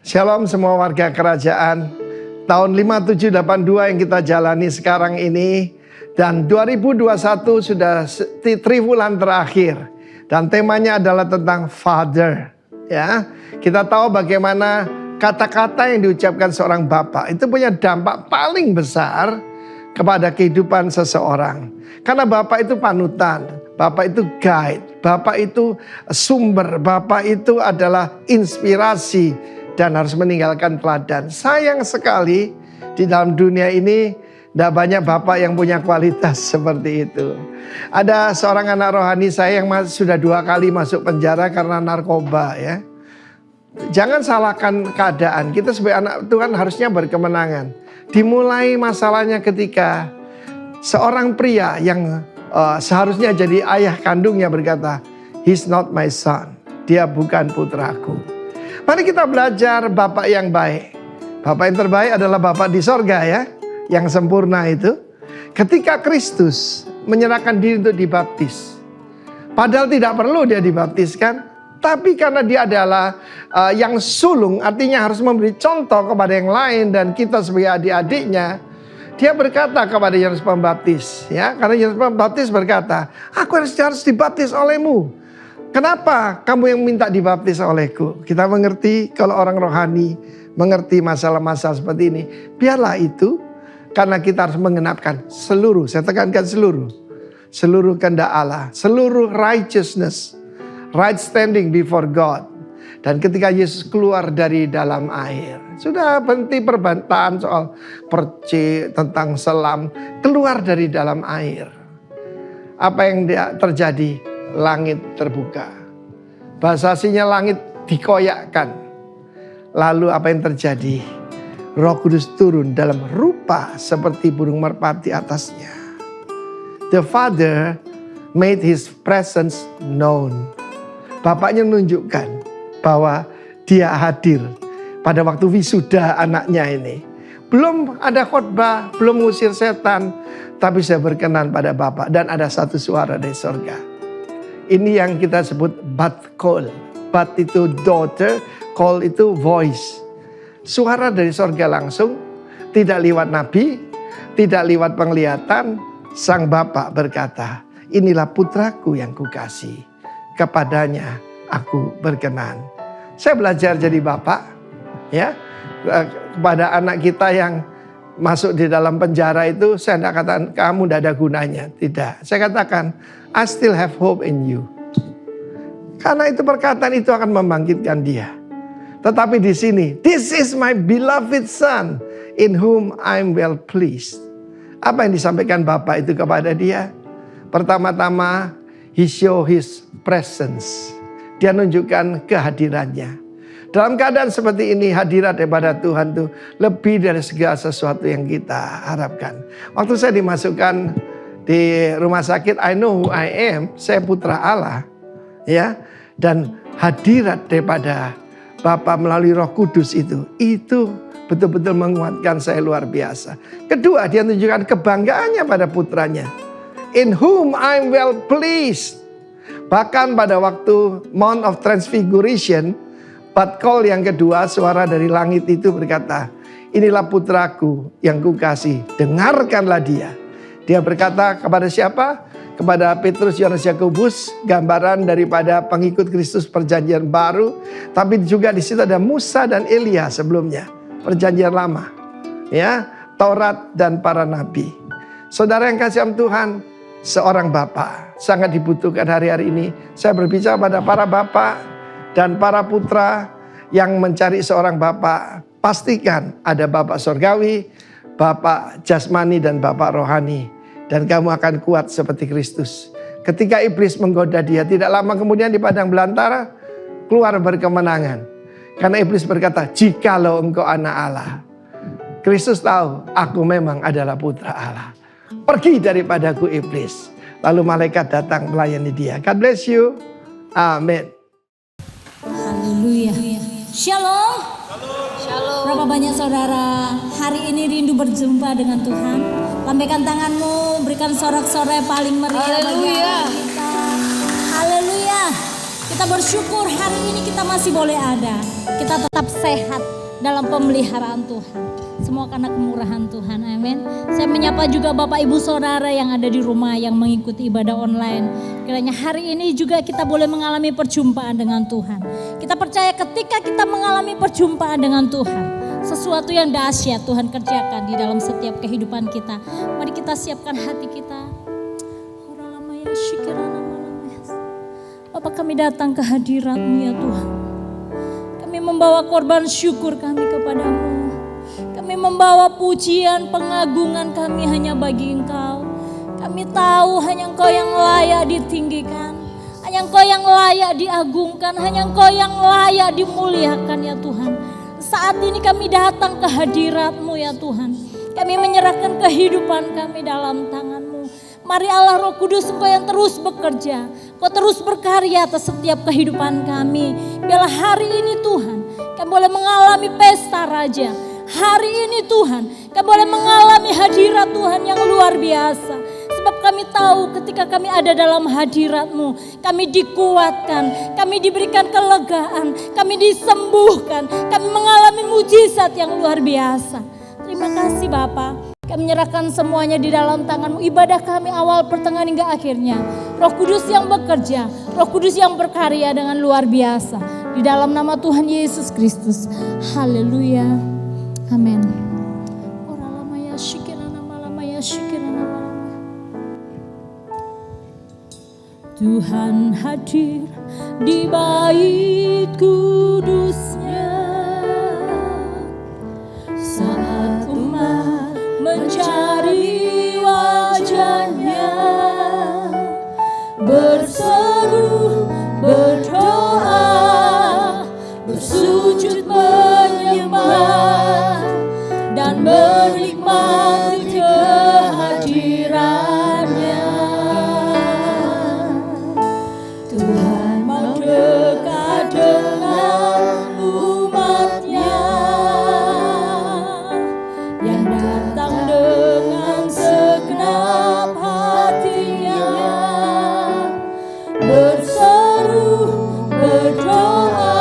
Shalom semua warga kerajaan. Tahun 5782 yang kita jalani sekarang ini, dan 2021 sudah triwulan terakhir, dan temanya adalah tentang Father. Ya, kita tahu bagaimana kata-kata yang diucapkan seorang bapak itu punya dampak paling besar kepada kehidupan seseorang. Karena bapak itu panutan, bapak itu guide, bapak itu sumber, bapak itu adalah inspirasi dan harus meninggalkan teladan. Sayang sekali di dalam dunia ini tidak banyak bapak yang punya kualitas seperti itu. Ada seorang anak rohani saya yang sudah 2 kali masuk penjara karena narkoba ya. Jangan salahkan keadaan. Kita sebagai anak Tuhan harusnya berkemenangan. Dimulai masalahnya ketika seorang pria yang seharusnya jadi ayah kandungnya berkata, "He's not my son." Dia bukan putraku. Mari kita belajar bapak yang baik. Bapak yang terbaik adalah bapak di sorga ya, yang sempurna itu. Ketika Kristus menyerahkan diri untuk dibaptis, padahal tidak perlu dia dibaptiskan, tapi karena dia adalah yang sulung, artinya harus memberi contoh kepada yang lain dan kita sebagai adik-adiknya, dia berkata kepada Yohanes Pembaptis, ya, karena Yohanes Pembaptis berkata, "Aku harus dibaptis olehmu. Kenapa kamu yang minta dibaptis olehku?" Kita mengerti kalau orang rohani mengerti masalah-masalah seperti ini. Biarlah itu, karena kita harus mengenapkan seluruh, saya tekankan seluruh kehendak Allah, seluruh righteousness, right standing before God. Dan ketika Yesus keluar dari dalam air, sudah berhenti perbantahan soal percik tentang selam, keluar dari dalam air. Apa yang terjadi? Langit terbuka. Bahasa aslinya langit dikoyakkan. Lalu apa yang terjadi? Roh Kudus turun dalam rupa seperti burung merpati atasnya. The Father made his presence known. Bapaknya menunjukkan bahwa dia hadir pada waktu wisuda anaknya ini. Belum ada khotbah, belum mengusir setan, tapi saya berkenan pada Bapa dan ada satu suara dari surga. Ini yang kita sebut bat call. Bat itu daughter, call itu voice. Suara dari sorga langsung, tidak lewat nabi, tidak lewat penglihatan. Sang Bapa berkata, "Inilah putraku yang kukasih, kepadanya aku berkenan." Saya belajar jadi bapak, ya, kepada anak kita yang masuk di dalam penjara itu, saya tidak katakan kamu tidak ada gunanya. Tidak, saya katakan I still have hope in you. Karena itu perkataan itu akan membangkitkan dia. Tetapi di sini, "This is my beloved son in whom I'm well pleased." Apa yang disampaikan Bapak itu kepada dia? Pertama-tama, he show his presence. Dia menunjukkan kehadirannya. Dalam keadaan seperti ini, hadirat daripada Tuhan itu lebih dari segala sesuatu yang kita harapkan. Waktu saya dimasukkan di rumah sakit, I know who I am, saya putra Allah, ya, dan hadirat daripada Bapa melalui Roh Kudus itu betul-betul menguatkan saya luar biasa. Kedua, dia menunjukkan kebanggaannya pada putranya, in whom I'm well pleased. Bahkan pada waktu Mount of Transfiguration, bat call yang kedua, suara dari langit itu berkata, "Inilah putraku yang kukasih, dengarkanlah dia." Dia berkata kepada siapa? Kepada Petrus, Yohanes, Yakobus, gambaran daripada pengikut Kristus perjanjian baru. Tapi juga di situ ada Musa dan Elia sebelumnya, perjanjian lama, ya, Taurat dan para nabi. Saudara yang kasih Tuhan, seorang bapak sangat dibutuhkan hari-hari ini. Saya berbicara pada para bapak dan para putra yang mencari seorang bapak. Pastikan ada bapak surgawi, bapak jasmani dan bapak rohani. Dan kamu akan kuat seperti Kristus. Ketika iblis menggoda dia, tidak lama kemudian di padang belantara, keluar berkemenangan. Karena iblis berkata, "Jikalau engkau anak Allah." Kristus tahu, aku memang adalah putra Allah. Pergi daripadaku iblis. Lalu malaikat datang melayani dia. God bless you. Amin. Shalom. Shalom. Berapa banyak saudara hari ini rindu berjumpa dengan Tuhan? Lambaikan tanganmu, berikan sorak-sorai paling meriah bagi kita. Haleluya. Kita bersyukur hari ini kita masih boleh ada. Kita tetap sehat dalam pemeliharaan Tuhan. Semua karena kemurahan Tuhan, amin. Saya menyapa juga Bapak Ibu Saudara yang ada di rumah yang mengikuti ibadah online. Kiranya hari ini juga kita boleh mengalami perjumpaan dengan Tuhan. Kita percaya ketika kita mengalami perjumpaan dengan Tuhan, sesuatu yang dahsyat Tuhan kerjakan di dalam setiap kehidupan kita. Mari kita siapkan hati kita. Bapak, kami datang ke hadirat-Mu ya Tuhan. Kami membawa korban syukur kami kepadamu. Kami membawa pujian, pengagungan kami hanya bagi Engkau. Kami tahu hanya Engkau yang layak ditinggikan. Hanya Engkau yang layak diagungkan. Hanya Engkau yang layak dimuliakan ya Tuhan. Saat ini kami datang ke hadirat-Mu ya Tuhan. Kami menyerahkan kehidupan kami dalam tangan-Mu. Mari Allah Roh Kudus, Engkau yang terus bekerja. Engkau terus berkarya atas setiap kehidupan kami. Biarlah hari ini Tuhan, kami boleh mengalami pesta Raja. Hari ini Tuhan, kami boleh mengalami hadirat Tuhan yang luar biasa. Sebab kami tahu ketika kami ada dalam hadirat-Mu, kami dikuatkan, kami diberikan kelegaan, kami disembuhkan, kami mengalami mujizat yang luar biasa. Terima kasih Bapa. Kami menyerahkan semuanya di dalam tangan-Mu. Ibadah kami awal, pertengahan hingga akhirnya. Roh Kudus yang bekerja, Roh Kudus yang berkarya dengan luar biasa. Di dalam nama Tuhan Yesus Kristus. Haleluya. Amin. Tuhan hadir di bait kudusnya saat umat mencari wajahnya, berseru, berdoa, bersujud menyembah dan menikmati kehadirannya. Tuhan mau dekat dengan umatnya yang datang dengan segenap hatinya, berseru, berdoa,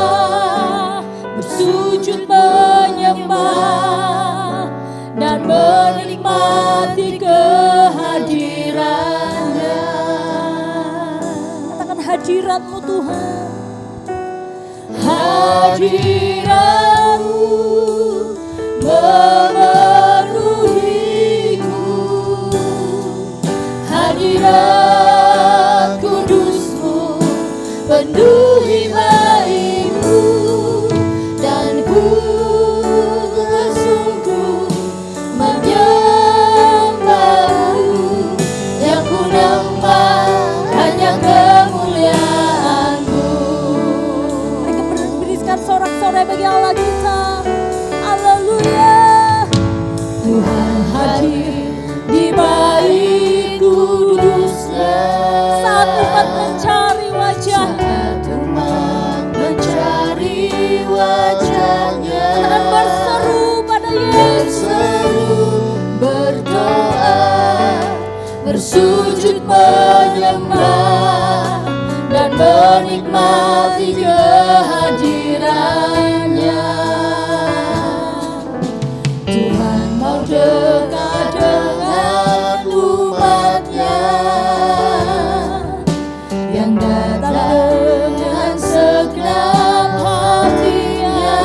bersujud menyembah dan menikmati kehadirannya. Katakan hadirat-Mu Tuhan. Hadirat-Mu memenuhiku, hadirat kudus-Mu penuhi baik-Mu, dan ku bersungguh menyembah-Mu, yang ku nampak hanya kemuliaan-Mu. Mereka berikan sorak-sorai bagi Allah kita. Haleluya. Tuhan hadir di bait kudusnya saat umat mencari wajah-Nya. Dan berseru pada Yesus, berdoa, bersujud menyembah dan menikmati kehadirannya. Tuhan mau dekat dengan umatnya yang datang dengan segenap hatinya,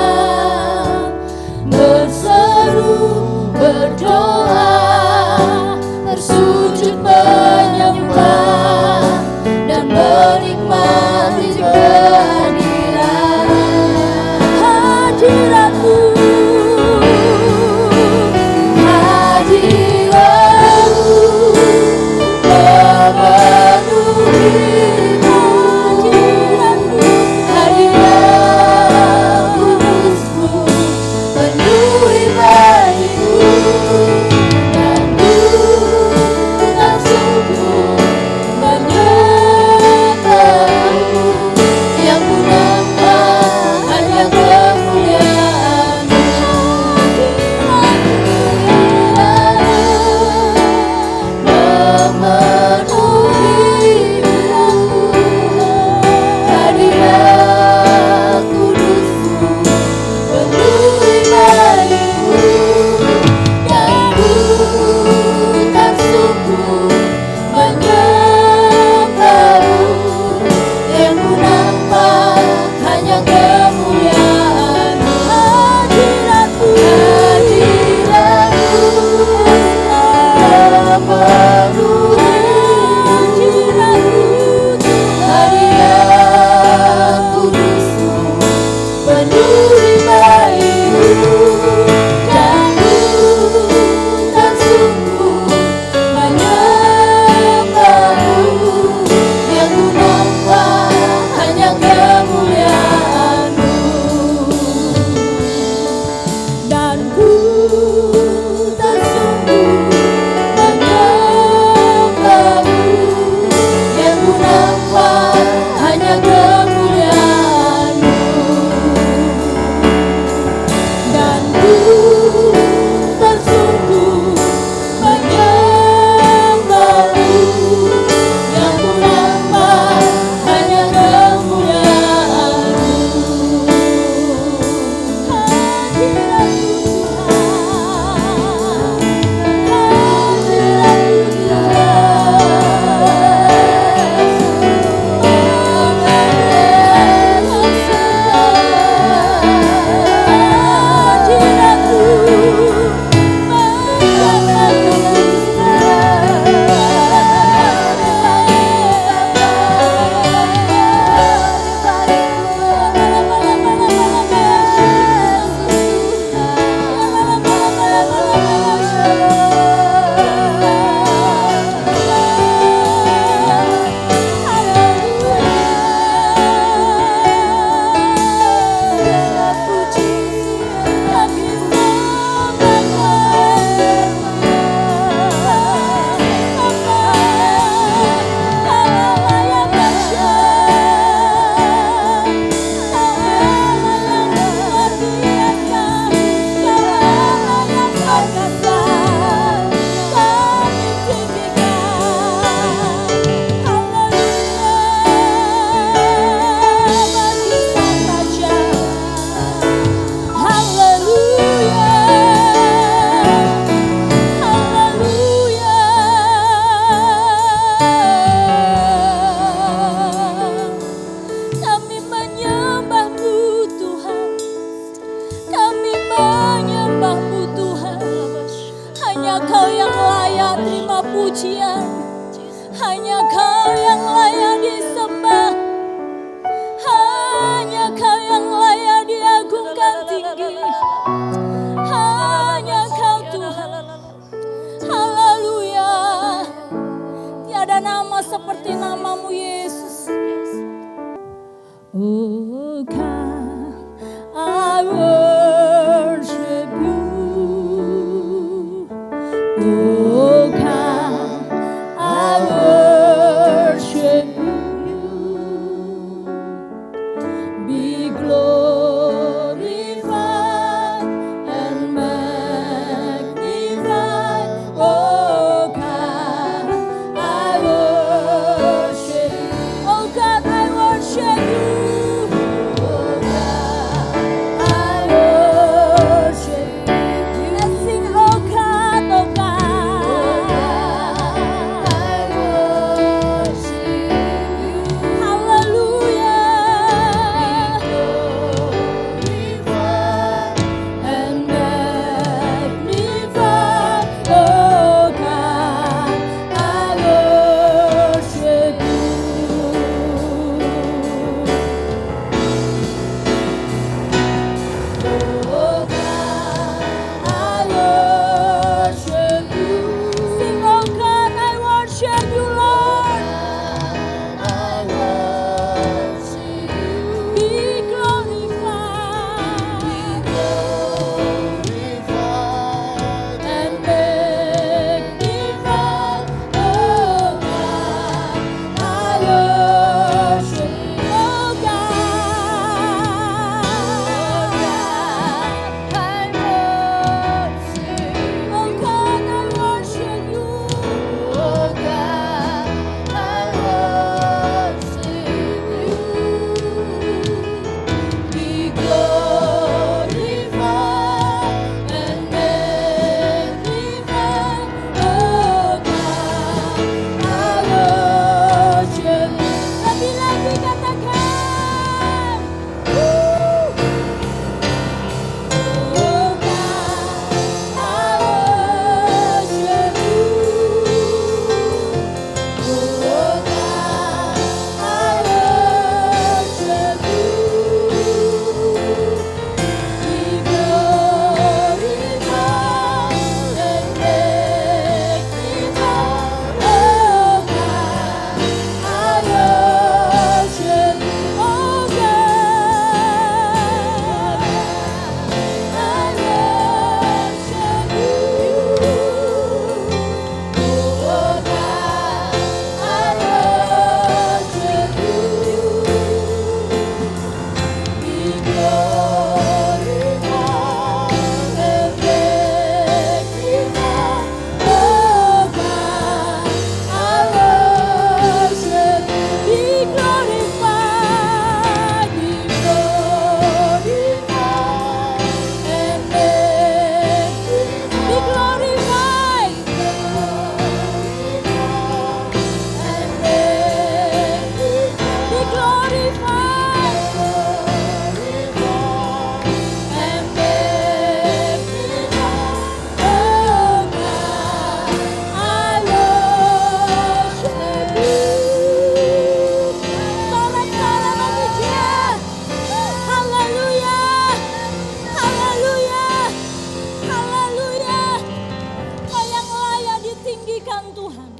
berseru, berdoa, bersujud menyembah dan menikmati kehadirannya. seperti namamu Yesus. Oh God, I worship you. Oh God, I worship you. Be glorified and magnified. Oh God, I worship you. Oh God, I worship you. Oh God, I worship you. Let's sing, oh God, oh God, I worship you. Hallelujah. Glorified and magnified. Oh God, I worship you. Oh God, I worship you. Sing, oh God, I worship you, Lord. I worship you. Be glorified, and magnified. Oh God, I worship you. Oh God, I worship you. Oh God, I worship you. Oh God, I worship you. Be glorified and magnified. Oh God, I worship you. Lebih lagi katakan. Oh God, I worship you. Oh God, I worship you. Be glorified and magnified. Oh God, I worship you. Oh God, I worship you. Oh God, I worship you. Be glorified and magnified. Oh God, I worship you. Be glorified, be glorified and magnified. Be glorified, and magnified. Be glorified and magnified. Oh God, I worship you. Sorak-sorak bagi Dia. Haleluya, haleluya, haleluya. Kau yang layak ditinggikan Tuhan,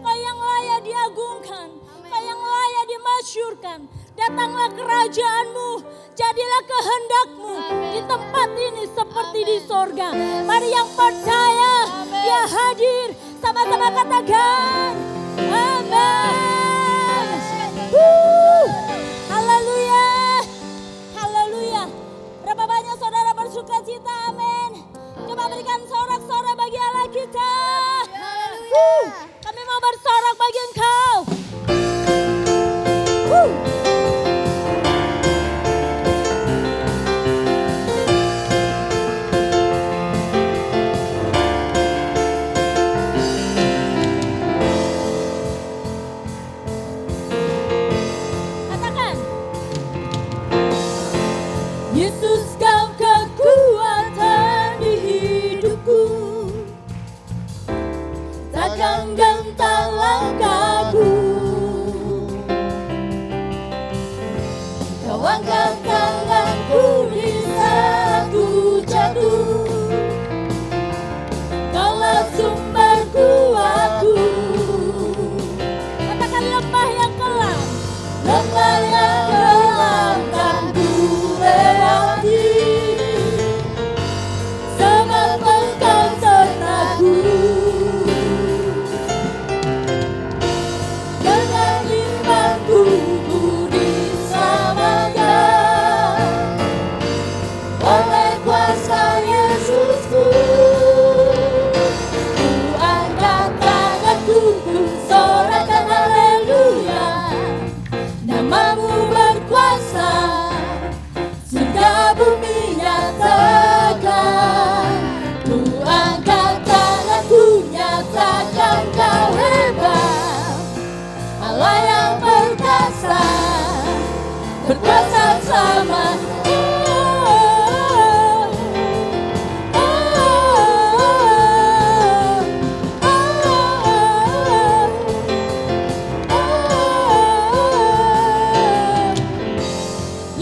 Kau yang layak diagungkan, Kau yang layak dimasyurkan. Datanglah kerajaan-Mu, jadilah kehendak-Mu di tempat ini seperti di sorga. Mari yang percaya Dia hadir, sama-sama katakan amin. Haleluya, haleluya. Berapa banyak saudara bersuka cita, amin. Coba berikan sorak-sorak bagi Allah kita. Kami mau bersorak bagi Engkau. Katakan, Yesus Kau kekuatan di hidupku. Takkan gentar langkahku. Kau angkat tanganku di saat ku jatuh. Kaulah sumber kuatku. Katakan lembah yang gelap kan ku lewati, sebab Engkau sertaku. Dengan imanku ku diselamatkan oleh kuasa Yesusku. Ku angkat tanganku, ku sorakan haleluya. Namamu berkuasa, surga bumi nyatakan. Ku angkat tanganku, nyatakan Kau hebat, Allah yang perkasa, berkuasa sama.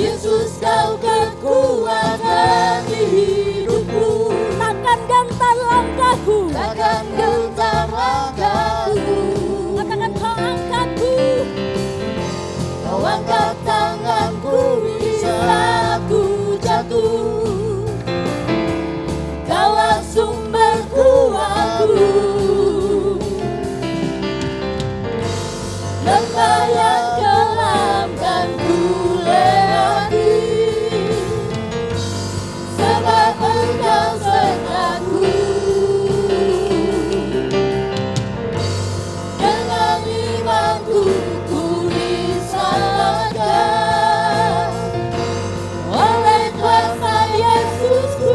Yesus Kau kekuatan di hidupku, takkan gentar langkahku, takkan gentar langkahku. Katakan Kau angkatku, Kau angkat tanganku bila aku jatuh. Kaulah sumber kuatku, lembah yang gelap kan ku lewati, sebab Engkau sertaku. Dengan imanku ku diselamatkan oleh kuasa Yesusku.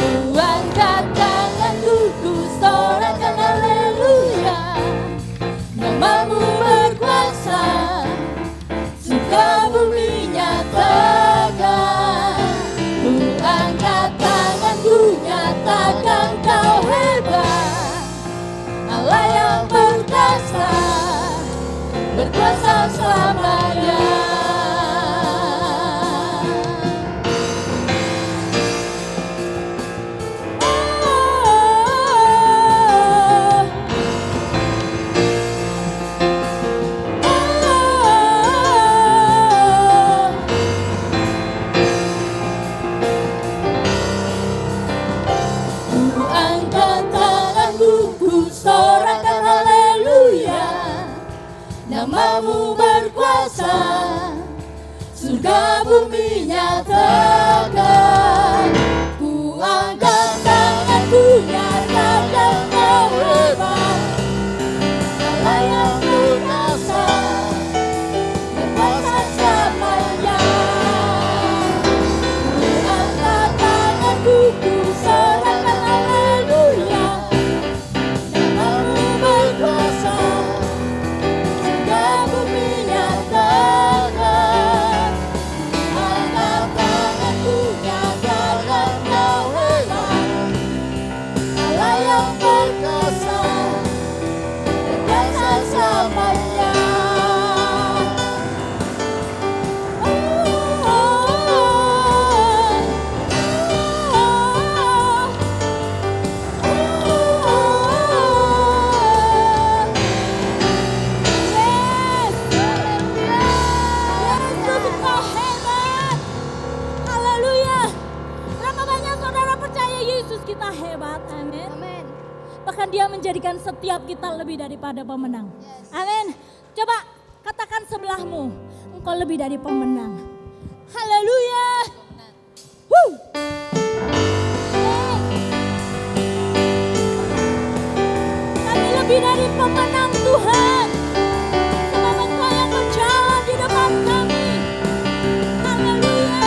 Ku angkat tanganku, ku sorakan haleluya. Namamu berkuasa, surga bumi nyatakan. Ku angkat tanganku, nyatakan Kau hebat, Allah yang perkasa, berkuasa selamanya. Ku angkat tanganku, ku sorakan haleluya. Namamu berkuasa, surga bumi nyatakan. Ku angkat tanganku, nyatakan Kau hebat, Allah yang perkasa, berkuasa selamanya. Ku angkat tanganku, ku sorakan haleluya. Namamu berkuasa, surga bumi nyatakan. Ku angkat tanganku, nyatakan Kau hebat, Allah yang perkasa, berkuasa selamanya. Yes, Yesus Engkau hebat. Haleluya. Berapa banyak saudara percaya Yesus kita hebat? Amin. Bahkan Dia menjadikan setiap kita lebih daripada pemenang. Amin. Coba katakan sebelahmu, engkau lebih dari pemenang. Haleluya. Woo. Kami lebih dari pemenang Tuhan, sebab Engkau yang berjalan di depan kami. Haleluya.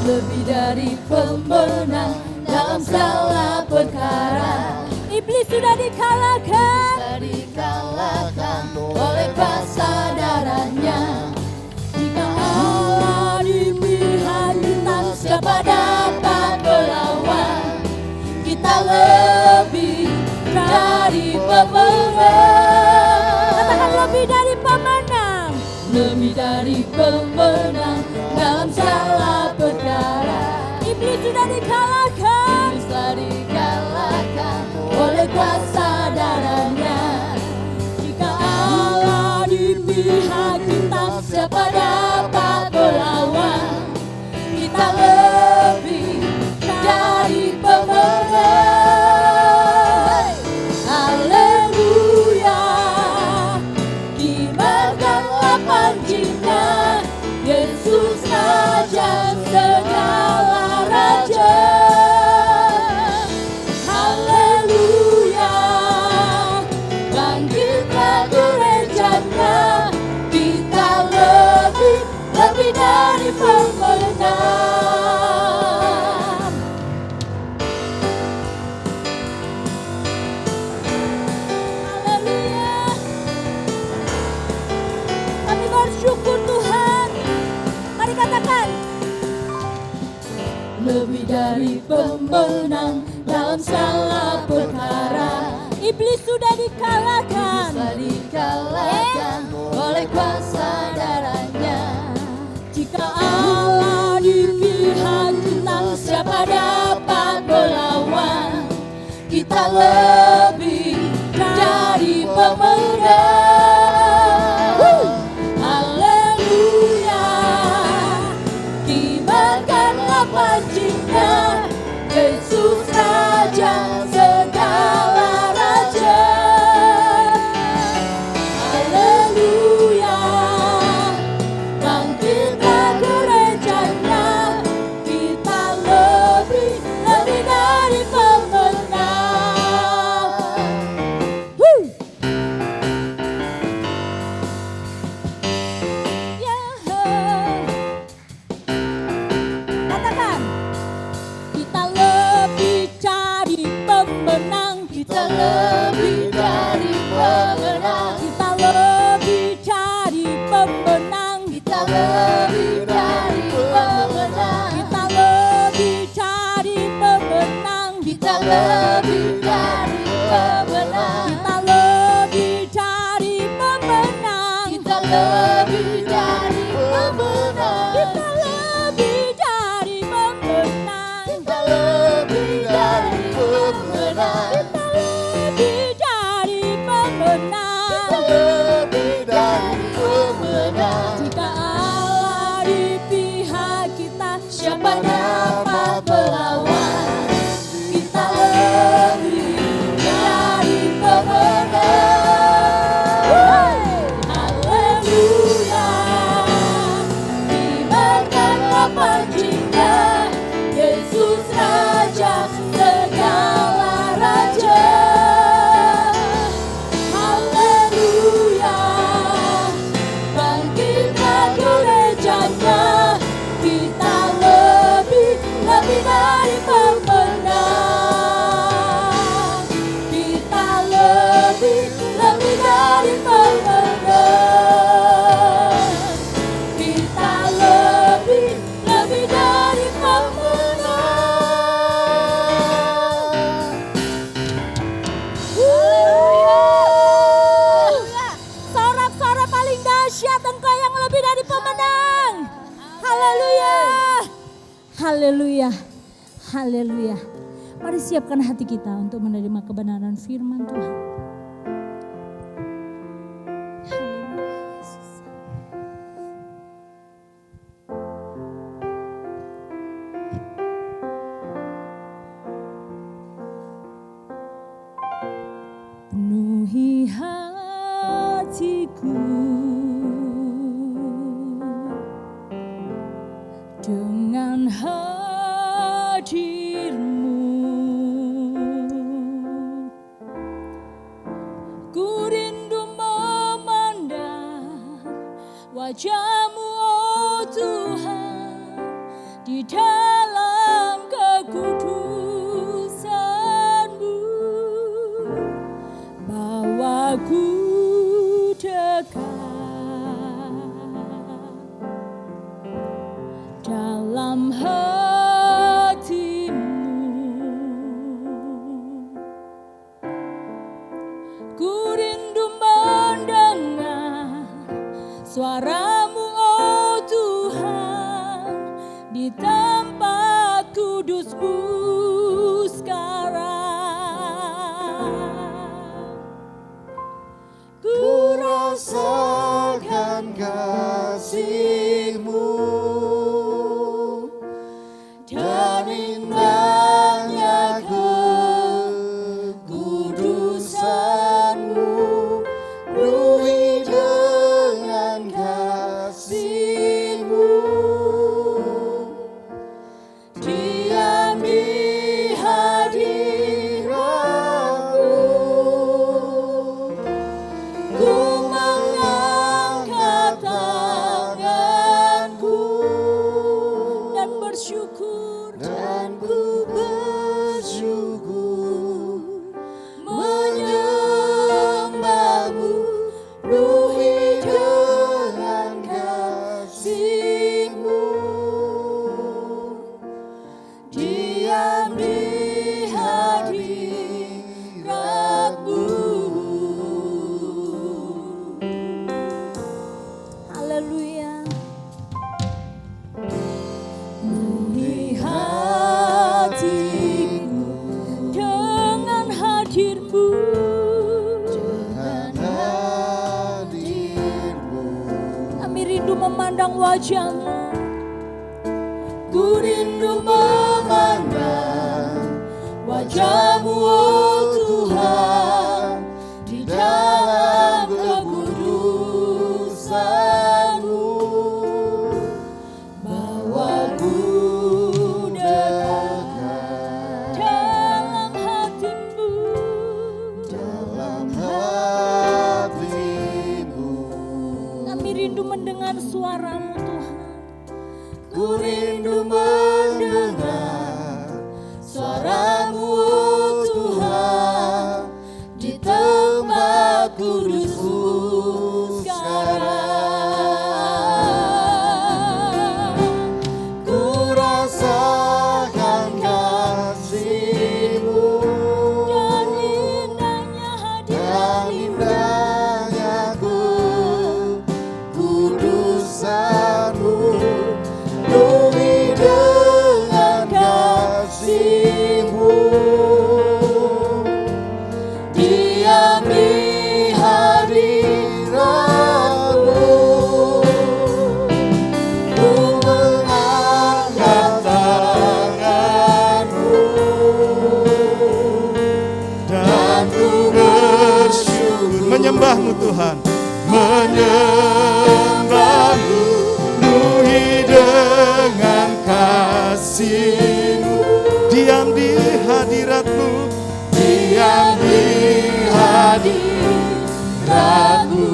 Lebih dari pemenang dalam segala perkara. Iblis sudah dikalahkan oleh kuasa darahnya. Jika Allah di pihak kita, siapa dapat melawan? Kita lebih dari kuasa darahnya. Jika Allah di pihak kita, siapa dapat melawan? Kita lebih dari pemenang. Haleluya, kibarkanlah panjinya, Yesus Raja segala raja. Haleluya, bangkitlah gerejanya, kita lebih dari pemenang. Haleluya, kami bersyukur Tuhan. Mari katakan, lebih dari pemenang dalam segala perkara. Iblis sudah dikalahkan, oleh kuasa darahnya. Jika Allah di pihak kita, siapa dapat melawan? Kita lebih dari pemenang. Haleluya, kibarkanlah panjinya, Yesus Raja segala raja. Haleluya, bangkitlah gerejanya, kita lebih dari pemenang. Katakan, kita lebih dari pemenang. Kita lebih dari pemenang. Kita lebih dari pemenang. Kita lebih dari pemenang. Kita lebih dari pemenang. Kita lebih dari pemenang. Kita lebih dari pemenang. Kita lebih dari pemenang. Kita lebih dari pemenang. Kita lebih dari pemenang. Kita lebih dari pemenang. Kita lebih dari pemenang. Jika Allah di pihak kita, siapa dapat melawan? Kita lebih dari pemenang. Haleluya, kibarkanlah panjinya, Yesus Raja segala raja. Haleluya, bangkitlah gerejanya, kita lebih dari pemenang. Kita lebih dari pemenang. Kita lebih dari pemenang. Sorak-sorak paling dahsyat, Engkau yang lebih dari pemenang. Haleluya. Haleluya. Haleluya. Mari siapkan hati kita untuk menerima kebenaran firman Tuhan. Haleluya, Yesus. Penuhi hatiku dengan hadir-Mu. Ku rindu memandang wajah-Mu, oh Tuhan, di dalam kekudusan-Mu. Bawaku dekat dalam hati-Mu. Ku rindu mendengar suara-Mu, oh Tuhan, di tempat kudus-Mu sekarang. dengan hadirmu. Kami rindu memandang wajah-Mu. Ku rindu memandang wajah-Mu, oh Tuhan, di dalam kekudusan-Mu. Bawaku dekat Dalam hati-Mu. dalam hatimu. Kami rindu mendengar suara-Mu Tuhan. Ku rindu mendengar suara-Mu, oh Tuhan, di tempat kudus-Mu sekarang. Ku rasakan kasih-Mu Dan indahnya dan indahnya kudusan-Mu. Penuhi dengan kasih-Mu, diam di hadirat-Mu. Ku mengangkat tangan-Mu dan ku bersyukur, Menyembah-Mu Tuhan, menyembah-Mu, penuhi dengan kasih-Mu, diam di hadirat-Mu, diam di hadirat-Mu.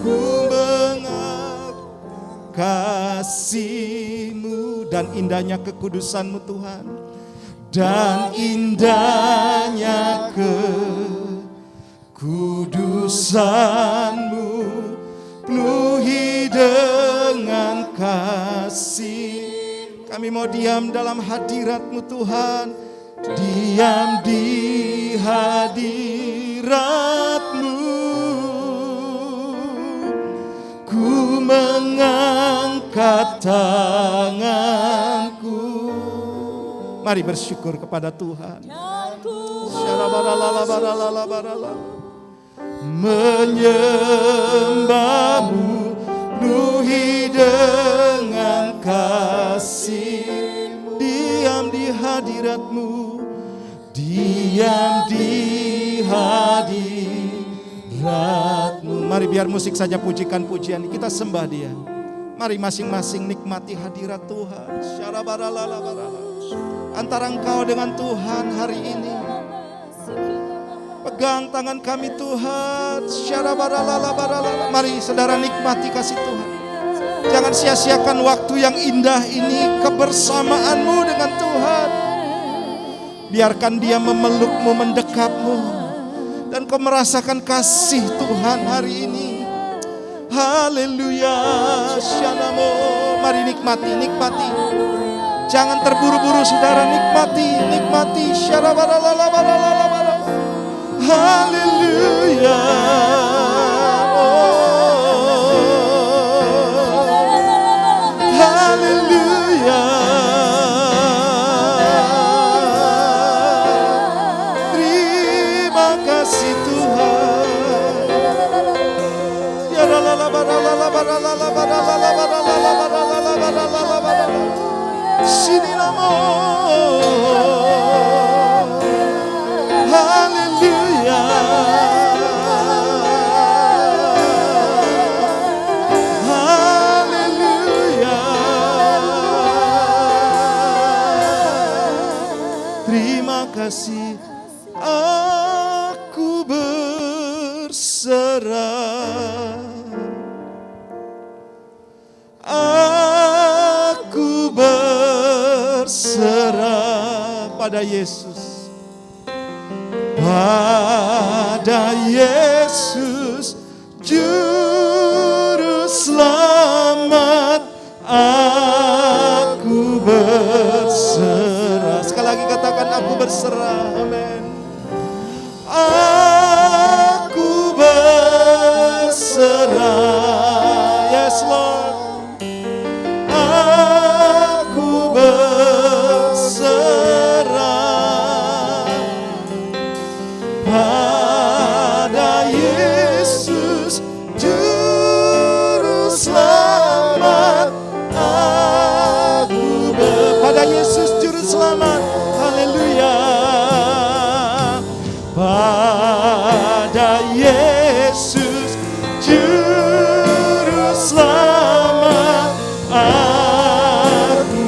ku mengat kasih-Mu dan indahnya kekudusan-Mu Tuhan, dan indahnya kekudusan-Mu, penuhi dengan kasih. Kami mau diam dalam hadirat-Mu Tuhan, diam di hadirat-Mu. Ku mengangkat tanganku. Mari bersyukur kepada Tuhan. Menyembah-Mu, penuhi dengan kasih, diam di hadirat-Mu, diam di hadirat-Mu. Mari biar musik saja pujikan pujian, kita sembah Dia. Mari masing-masing nikmati hadirat Tuhan. Antara engkau dengan Tuhan hari ini. Pegang tangan kami Tuhan. Mari saudara nikmati kasih Tuhan. Jangan sia-siakan waktu yang indah ini, kebersamaanmu dengan Tuhan. Biarkan Dia memelukmu, mendekapmu, dan kau merasakan kasih Tuhan hari ini. Haleluya. Shalom. Mari nikmati. Jangan terburu-buru saudara, nikmati. Haleluya. Haleluya. Terima kasih Tuhan. Ya la la la ba la la la ba la la la ba la la la ba la la la ba la la la ba la la la ba la la. Sini namo. Haleluya. Haleluya. Terima kasih, aku berserah. Aku berserah pada Yesus. Pada Yesus Juru Selamat, aku berserah. Sekali lagi katakan, aku berserah. Amin. Aku berserah. Yes Lord. Aku berserah. Yesus Juru Selamat. Haleluya. Pada Yesus Juru Selamat aku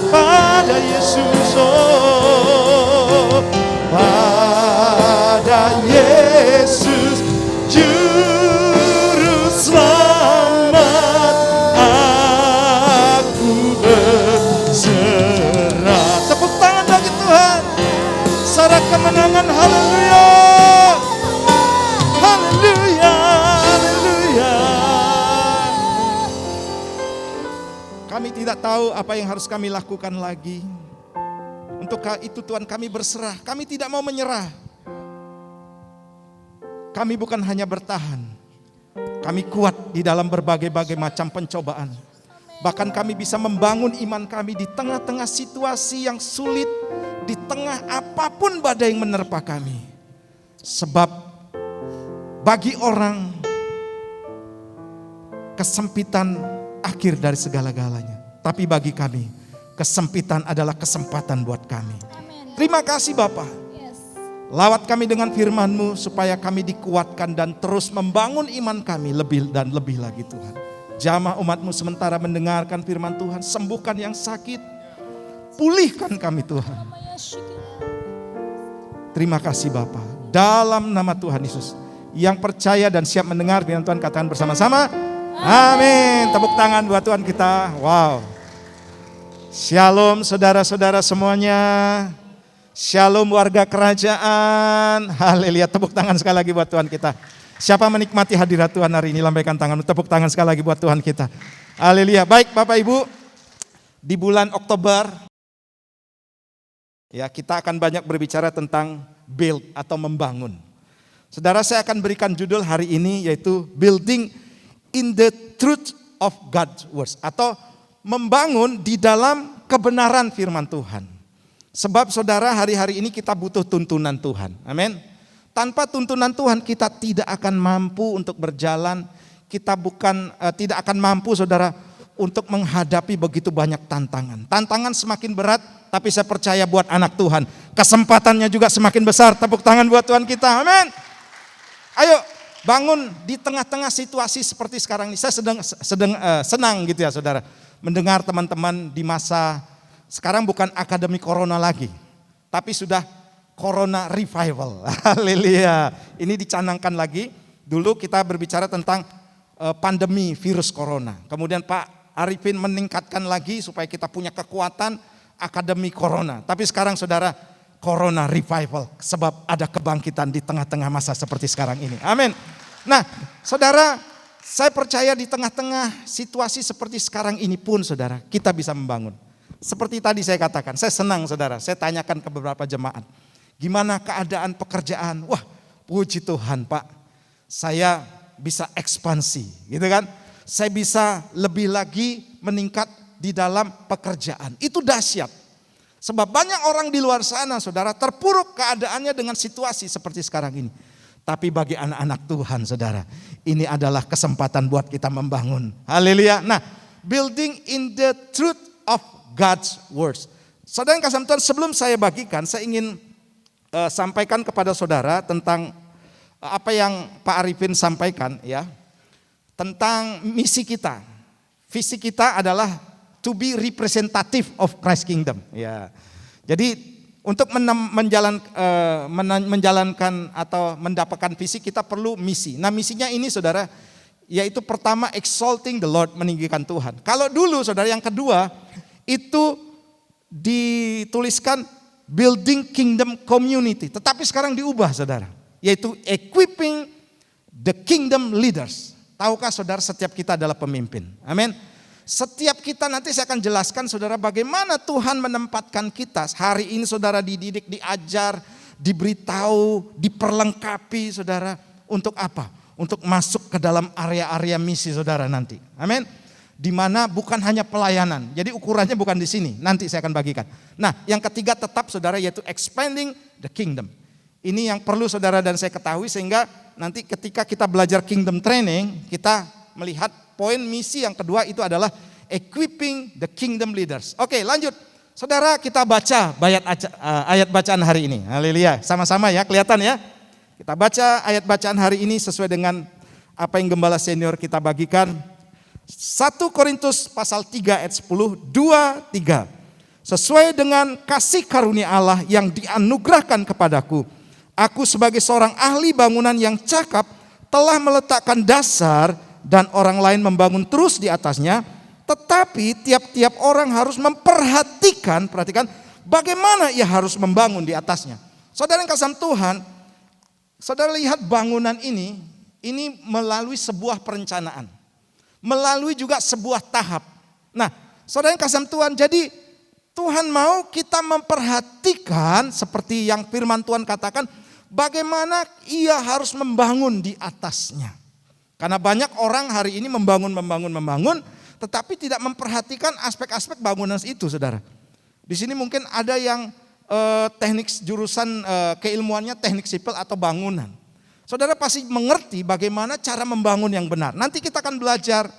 pada Yesus, oh, pada Yesus Juru Selamat aku berserah. Tepuk tangan bagi Tuhan. Sorak kemenangan, haleluya. Haleluya, haleluya. Kami tidak tahu apa yang harus kami lakukan lagi. Untuk itu Tuhan kami berserah, kami tidak mau menyerah. Kami bukan hanya bertahan, kami kuat di dalam berbagai-bagai macam pencobaan. Bahkan kami bisa membangun iman kami di tengah-tengah situasi yang sulit, di tengah apapun badai yang menerpa kami. Sebab bagi orang kesempitan akhir dari segala-galanya. Tapi bagi kami kesempitan adalah kesempatan buat kami. Terima kasih Bapa. Lawat kami dengan firman-Mu supaya kami dikuatkan dan terus membangun iman kami lebih dan lebih lagi Tuhan. Jamah umat-Mu sementara mendengarkan firman Tuhan, sembuhkan yang sakit, pulihkan kami Tuhan. Terima kasih Bapa. Dalam nama Tuhan Yesus, yang percaya dan siap mendengar firman Tuhan katakan bersama-sama, amin. Tepuk tangan buat Tuhan kita. Wow. Shalom saudara-saudara semuanya. Shalom warga kerajaan. Haleluya. Tepuk tangan sekali lagi buat Tuhan kita. Siapa menikmati hadirat Tuhan hari ini, lambaikan tangan. Tepuk tangan sekali lagi buat Tuhan kita. Haleluya. Baik Bapak Ibu, di bulan Oktober ya kita akan banyak berbicara tentang build atau membangun. Saudara, saya akan berikan judul hari ini yaitu Building in the Truth of God's Words, atau membangun di dalam kebenaran firman Tuhan. Sebab saudara, hari-hari ini kita butuh tuntunan Tuhan. Amin. Tanpa tuntunan Tuhan kita tidak akan mampu untuk berjalan. Kita tidak akan mampu saudara untuk menghadapi begitu banyak tantangan. Tantangan semakin berat, tapi saya percaya buat anak Tuhan kesempatannya juga semakin besar. Tepuk tangan buat Tuhan kita. Amin. Ayo bangun di tengah-tengah situasi seperti sekarang ini. Saya sedang senang gitu ya saudara, mendengar teman-teman di masa sekarang bukan akademi corona lagi, tapi sudah corona revival. Haleluya. Ini dicanangkan lagi. Dulu kita berbicara tentang pandemi virus corona. Kemudian Pak Arifin meningkatkan lagi supaya kita punya kekuatan akademi corona. Tapi sekarang saudara, corona revival. Sebab ada kebangkitan di tengah-tengah masa seperti sekarang ini. Amin. Nah saudara, saya percaya di tengah-tengah situasi seperti sekarang ini pun saudara, kita bisa membangun. Seperti tadi saya katakan, saya senang saudara, saya tanyakan ke beberapa jemaat, gimana keadaan pekerjaan? Wah, puji Tuhan Pak, saya bisa ekspansi gitu kan. Saya bisa lebih lagi meningkat di dalam pekerjaan. Itu dahsyat. Sebab banyak orang di luar sana saudara terpuruk keadaannya dengan situasi seperti sekarang ini. Tapi bagi anak-anak Tuhan saudara, ini adalah kesempatan buat kita membangun. Haleluya. Nah, building in the truth of God's words. Saudara yang kasih Tuhan, sebelum saya bagikan, saya ingin sampaikan kepada saudara tentang apa yang Pak Arifin sampaikan ya, tentang misi kita. Visi kita adalah to be representative of Christ Kingdom. Ya, jadi untuk menjalankan atau mendapatkan visi kita perlu misi. Nah misinya ini saudara, yaitu pertama exalting the Lord, meninggikan Tuhan. Kalau dulu saudara yang kedua itu dituliskan building kingdom community. Tetapi sekarang diubah saudara, yaitu equipping the kingdom leaders. Tahukah saudara setiap kita adalah pemimpin. Amin. Setiap kita nanti saya akan jelaskan saudara bagaimana Tuhan menempatkan kita. Hari ini saudara dididik, diajar, diberitahu, diperlengkapi saudara. Untuk apa? Untuk masuk ke dalam area-area misi saudara nanti. Amin. Di mana bukan hanya pelayanan. Jadi ukurannya bukan di sini. Nanti saya akan bagikan. Nah, yang ketiga tetap saudara yaitu expanding the kingdom. Ini yang perlu saudara dan saya ketahui sehingga nanti ketika kita belajar kingdom training, kita melihat poin misi yang kedua itu adalah equipping the kingdom leaders. Oke, lanjut. Saudara, kita baca ayat bacaan hari ini. Haleluya. Sama-sama ya, kelihatan ya. Kita baca ayat bacaan hari ini sesuai dengan apa yang gembala senior kita bagikan. 1 Korintus pasal 3 ayat 10, 2, 3. Sesuai dengan kasih karunia Allah yang dianugerahkan kepadaku, aku sebagai seorang ahli bangunan yang cakap telah meletakkan dasar dan orang lain membangun terus di atasnya. Tetapi tiap-tiap orang harus memperhatikan, perhatikan bagaimana ia harus membangun di atasnya. Saudara yang kasih Tuhan, saudara lihat bangunan ini melalui sebuah perencanaan. Melalui juga sebuah tahap. Nah, saudara yang kasih Tuhan, jadi Tuhan mau kita memperhatikan seperti yang firman Tuhan katakan, bagaimana ia harus membangun di atasnya. Karena banyak orang hari ini membangun, tetapi tidak memperhatikan aspek-aspek bangunan itu, saudara. Di sini mungkin ada yang teknik jurusan keilmuannya teknik sipil atau bangunan. Saudara pasti mengerti bagaimana cara membangun yang benar. Nanti kita akan belajar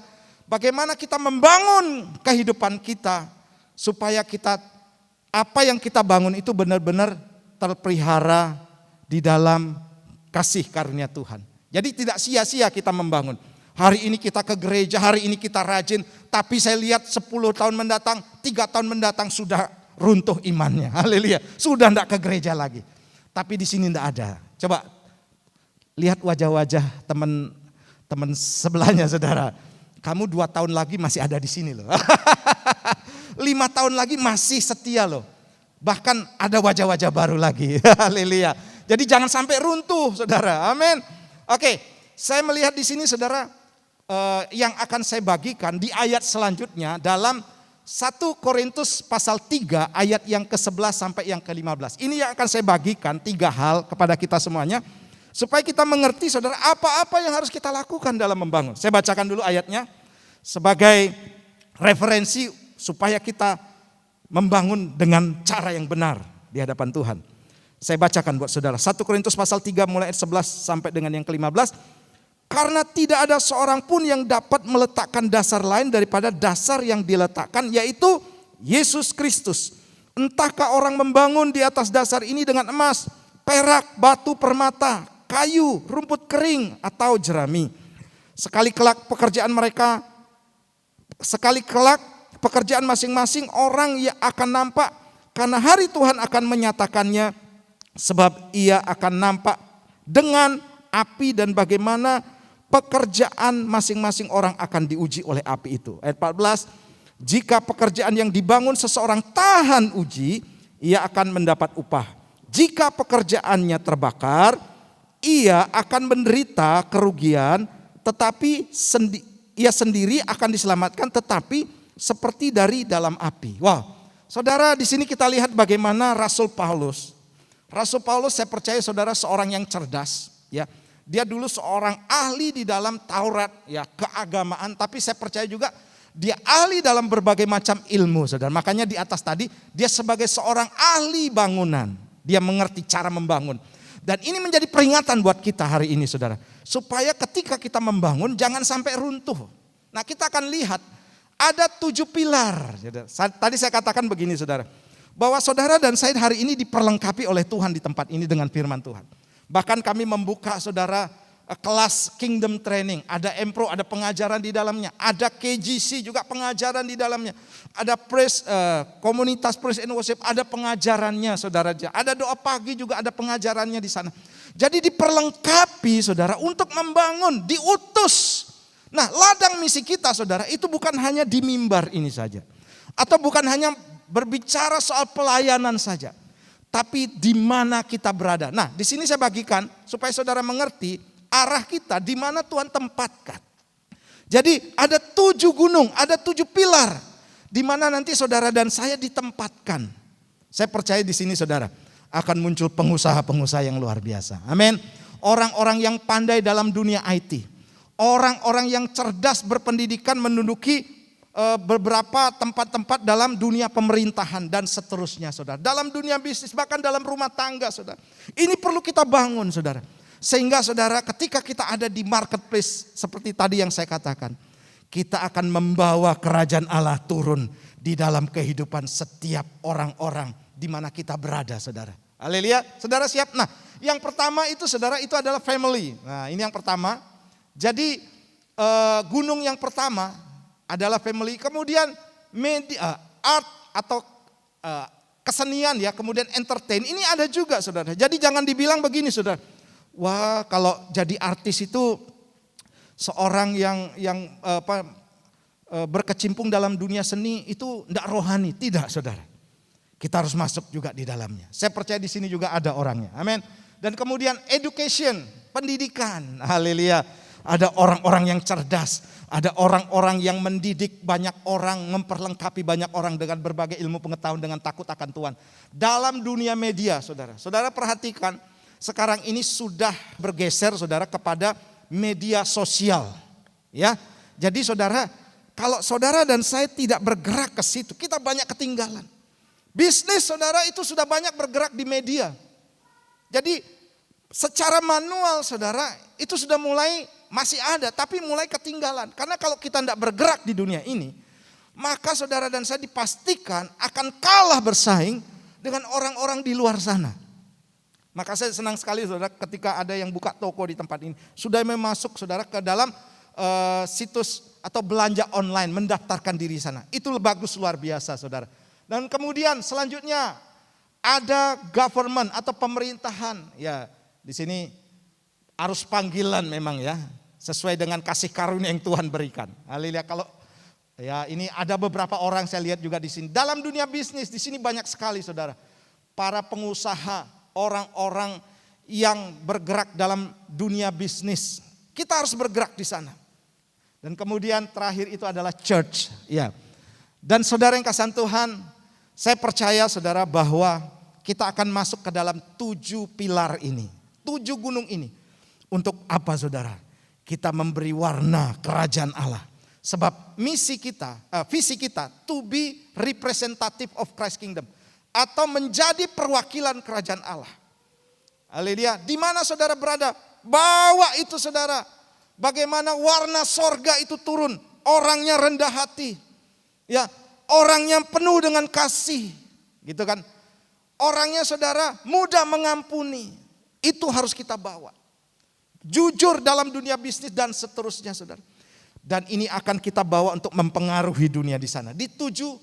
bagaimana kita membangun kehidupan kita supaya apa yang kita bangun itu benar-benar terpelihara di dalam kasih karunia Tuhan. Jadi tidak sia-sia kita membangun. Hari ini kita ke gereja, hari ini kita rajin, tapi saya lihat 10 tahun mendatang, 3 tahun mendatang sudah runtuh imannya. Haleluya. Sudah tidak ke gereja lagi. Tapi di sini tidak ada. Coba lihat wajah-wajah teman sebelahnya, saudara. Kamu 2 tahun lagi masih ada di sini loh. 5 tahun lagi masih setia loh. Bahkan ada wajah-wajah baru lagi. Haleluya. Jadi jangan sampai runtuh, saudara. Amin. Oke, saya melihat di sini, saudara, yang akan saya bagikan di ayat selanjutnya dalam 1 Korintus pasal 3 ayat yang ke-11 sampai yang ke-15. Ini yang akan saya bagikan 3 hal kepada kita semuanya. Supaya kita mengerti, saudara, apa-apa yang harus kita lakukan dalam membangun. Saya bacakan dulu ayatnya sebagai referensi supaya kita membangun dengan cara yang benar di hadapan Tuhan. Saya bacakan buat saudara. 1 Korintus pasal 3 mulai ayat 11 sampai dengan yang ke-15. Karena tidak ada seorang pun yang dapat meletakkan dasar lain daripada dasar yang diletakkan, yaitu Yesus Kristus. Entahkah orang membangun di atas dasar ini dengan emas, perak, batu permata, kayu, rumput kering, atau jerami. Sekali kelak pekerjaan masing-masing orang yang akan nampak, karena hari Tuhan akan menyatakannya, sebab ia akan nampak dengan api dan bagaimana pekerjaan masing-masing orang akan diuji oleh api itu. Ayat 14, jika pekerjaan yang dibangun seseorang tahan uji, ia akan mendapat upah. Jika pekerjaannya terbakar, ia akan menderita kerugian, tetapi ia sendiri akan diselamatkan, tetapi seperti dari dalam api. Wow, saudara, di sini kita lihat bagaimana Rasul Paulus. Rasul Paulus, saya percaya saudara, seorang yang cerdas, ya. Dia dulu seorang ahli di dalam Taurat, ya, keagamaan, tapi saya percaya juga dia ahli dalam berbagai macam ilmu, saudara. Makanya di atas tadi dia sebagai seorang ahli bangunan, dia mengerti cara membangun. Dan ini menjadi peringatan buat kita hari ini, saudara, supaya ketika kita membangun jangan sampai runtuh. Nah, kita akan lihat ada 7 pilar. Tadi saya katakan begini, saudara, bahwa saudara dan saya hari ini diperlengkapi oleh Tuhan di tempat ini dengan firman Tuhan. Bahkan kami membuka, saudara, kelas Kingdom Training. Ada Empro, ada pengajaran di dalamnya. Ada KGC juga pengajaran di dalamnya. Ada komunitas Praise and Worship, ada pengajarannya, saudara. Ada doa pagi juga ada pengajarannya di sana. Jadi diperlengkapi, saudara, untuk membangun, diutus. Nah, ladang misi kita, saudara, itu bukan hanya di mimbar ini saja. Atau bukan hanya berbicara soal pelayanan saja. Tapi di mana kita berada. Nah, di sini saya bagikan supaya saudara mengerti arah kita di mana Tuhan tempatkan. Jadi ada 7 gunung, ada 7 pilar di mana nanti saudara dan saya ditempatkan. Saya percaya di sini, saudara, akan muncul pengusaha-pengusaha yang luar biasa. Amin. Orang-orang yang pandai dalam dunia IT. Orang-orang yang cerdas berpendidikan menduduki beberapa tempat-tempat dalam dunia pemerintahan dan seterusnya, saudara. Dalam dunia bisnis, bahkan dalam rumah tangga, saudara. Ini perlu kita bangun, saudara. Sehingga, saudara, ketika kita ada di marketplace seperti tadi yang saya katakan, kita akan membawa kerajaan Allah turun di dalam kehidupan setiap orang-orang di mana kita berada, saudara. Haleluya, saudara siap? Nah, yang pertama itu saudara itu adalah family. Nah, ini yang pertama. Jadi gunung yang pertama adalah family. Kemudian media, art atau kesenian ya, kemudian entertain. Ini ada juga, saudara. Jadi jangan dibilang begini, saudara. Wah, kalau jadi artis itu seorang yang berkecimpung dalam dunia seni itu tidak rohani. Tidak, saudara. Kita harus masuk juga di dalamnya. Saya percaya di sini juga ada orangnya. Amin. Dan kemudian education, pendidikan. Haleluya. Ada orang-orang yang cerdas. Ada orang-orang yang mendidik banyak orang, memperlengkapi banyak orang dengan berbagai ilmu pengetahuan dengan takut akan Tuhan. Dalam dunia media, saudara. Saudara perhatikan, sekarang ini sudah bergeser, saudara, kepada media sosial. Ya. Jadi saudara, kalau saudara dan saya tidak bergerak ke situ, kita banyak ketinggalan. Bisnis saudara itu sudah banyak bergerak di media. Jadi secara manual saudara itu sudah mulai masih ada tapi mulai ketinggalan. Karena kalau kita tidak bergerak di dunia ini, maka saudara dan saya dipastikan akan kalah bersaing dengan orang-orang di luar sana. Maka saya senang sekali saudara ketika ada yang buka toko di tempat ini. Sudah masuk saudara ke dalam situs atau belanja online, mendaftarkan diri sana. Itu bagus luar biasa saudara. Dan kemudian selanjutnya ada government atau pemerintahan. Ya, di sini harus panggilan memang ya, sesuai dengan kasih karunia yang Tuhan berikan. Haleluya. Kalau ya ini ada beberapa orang saya lihat juga di sini. Dalam dunia bisnis di sini banyak sekali saudara. Para pengusaha, orang-orang yang bergerak dalam dunia bisnis. Kita harus bergerak di sana. Dan kemudian terakhir itu adalah church. Ya. Dan saudara yang kasihan Tuhan, saya percaya saudara bahwa kita akan masuk ke dalam 7 pilar ini. 7 gunung ini. Untuk apa saudara? Kita memberi warna kerajaan Allah. Sebab visi kita to be representative of Christ kingdom. Atau menjadi perwakilan kerajaan Allah. Haleluya. Di mana saudara berada? Bawa itu saudara. Bagaimana warna sorga itu turun. Orangnya rendah hati. Ya, orangnya penuh dengan kasih. Gitu kan. Orangnya saudara mudah mengampuni. Itu harus kita bawa. Jujur dalam dunia bisnis dan seterusnya saudara. Dan ini akan kita bawa untuk mempengaruhi dunia di sana. Di 7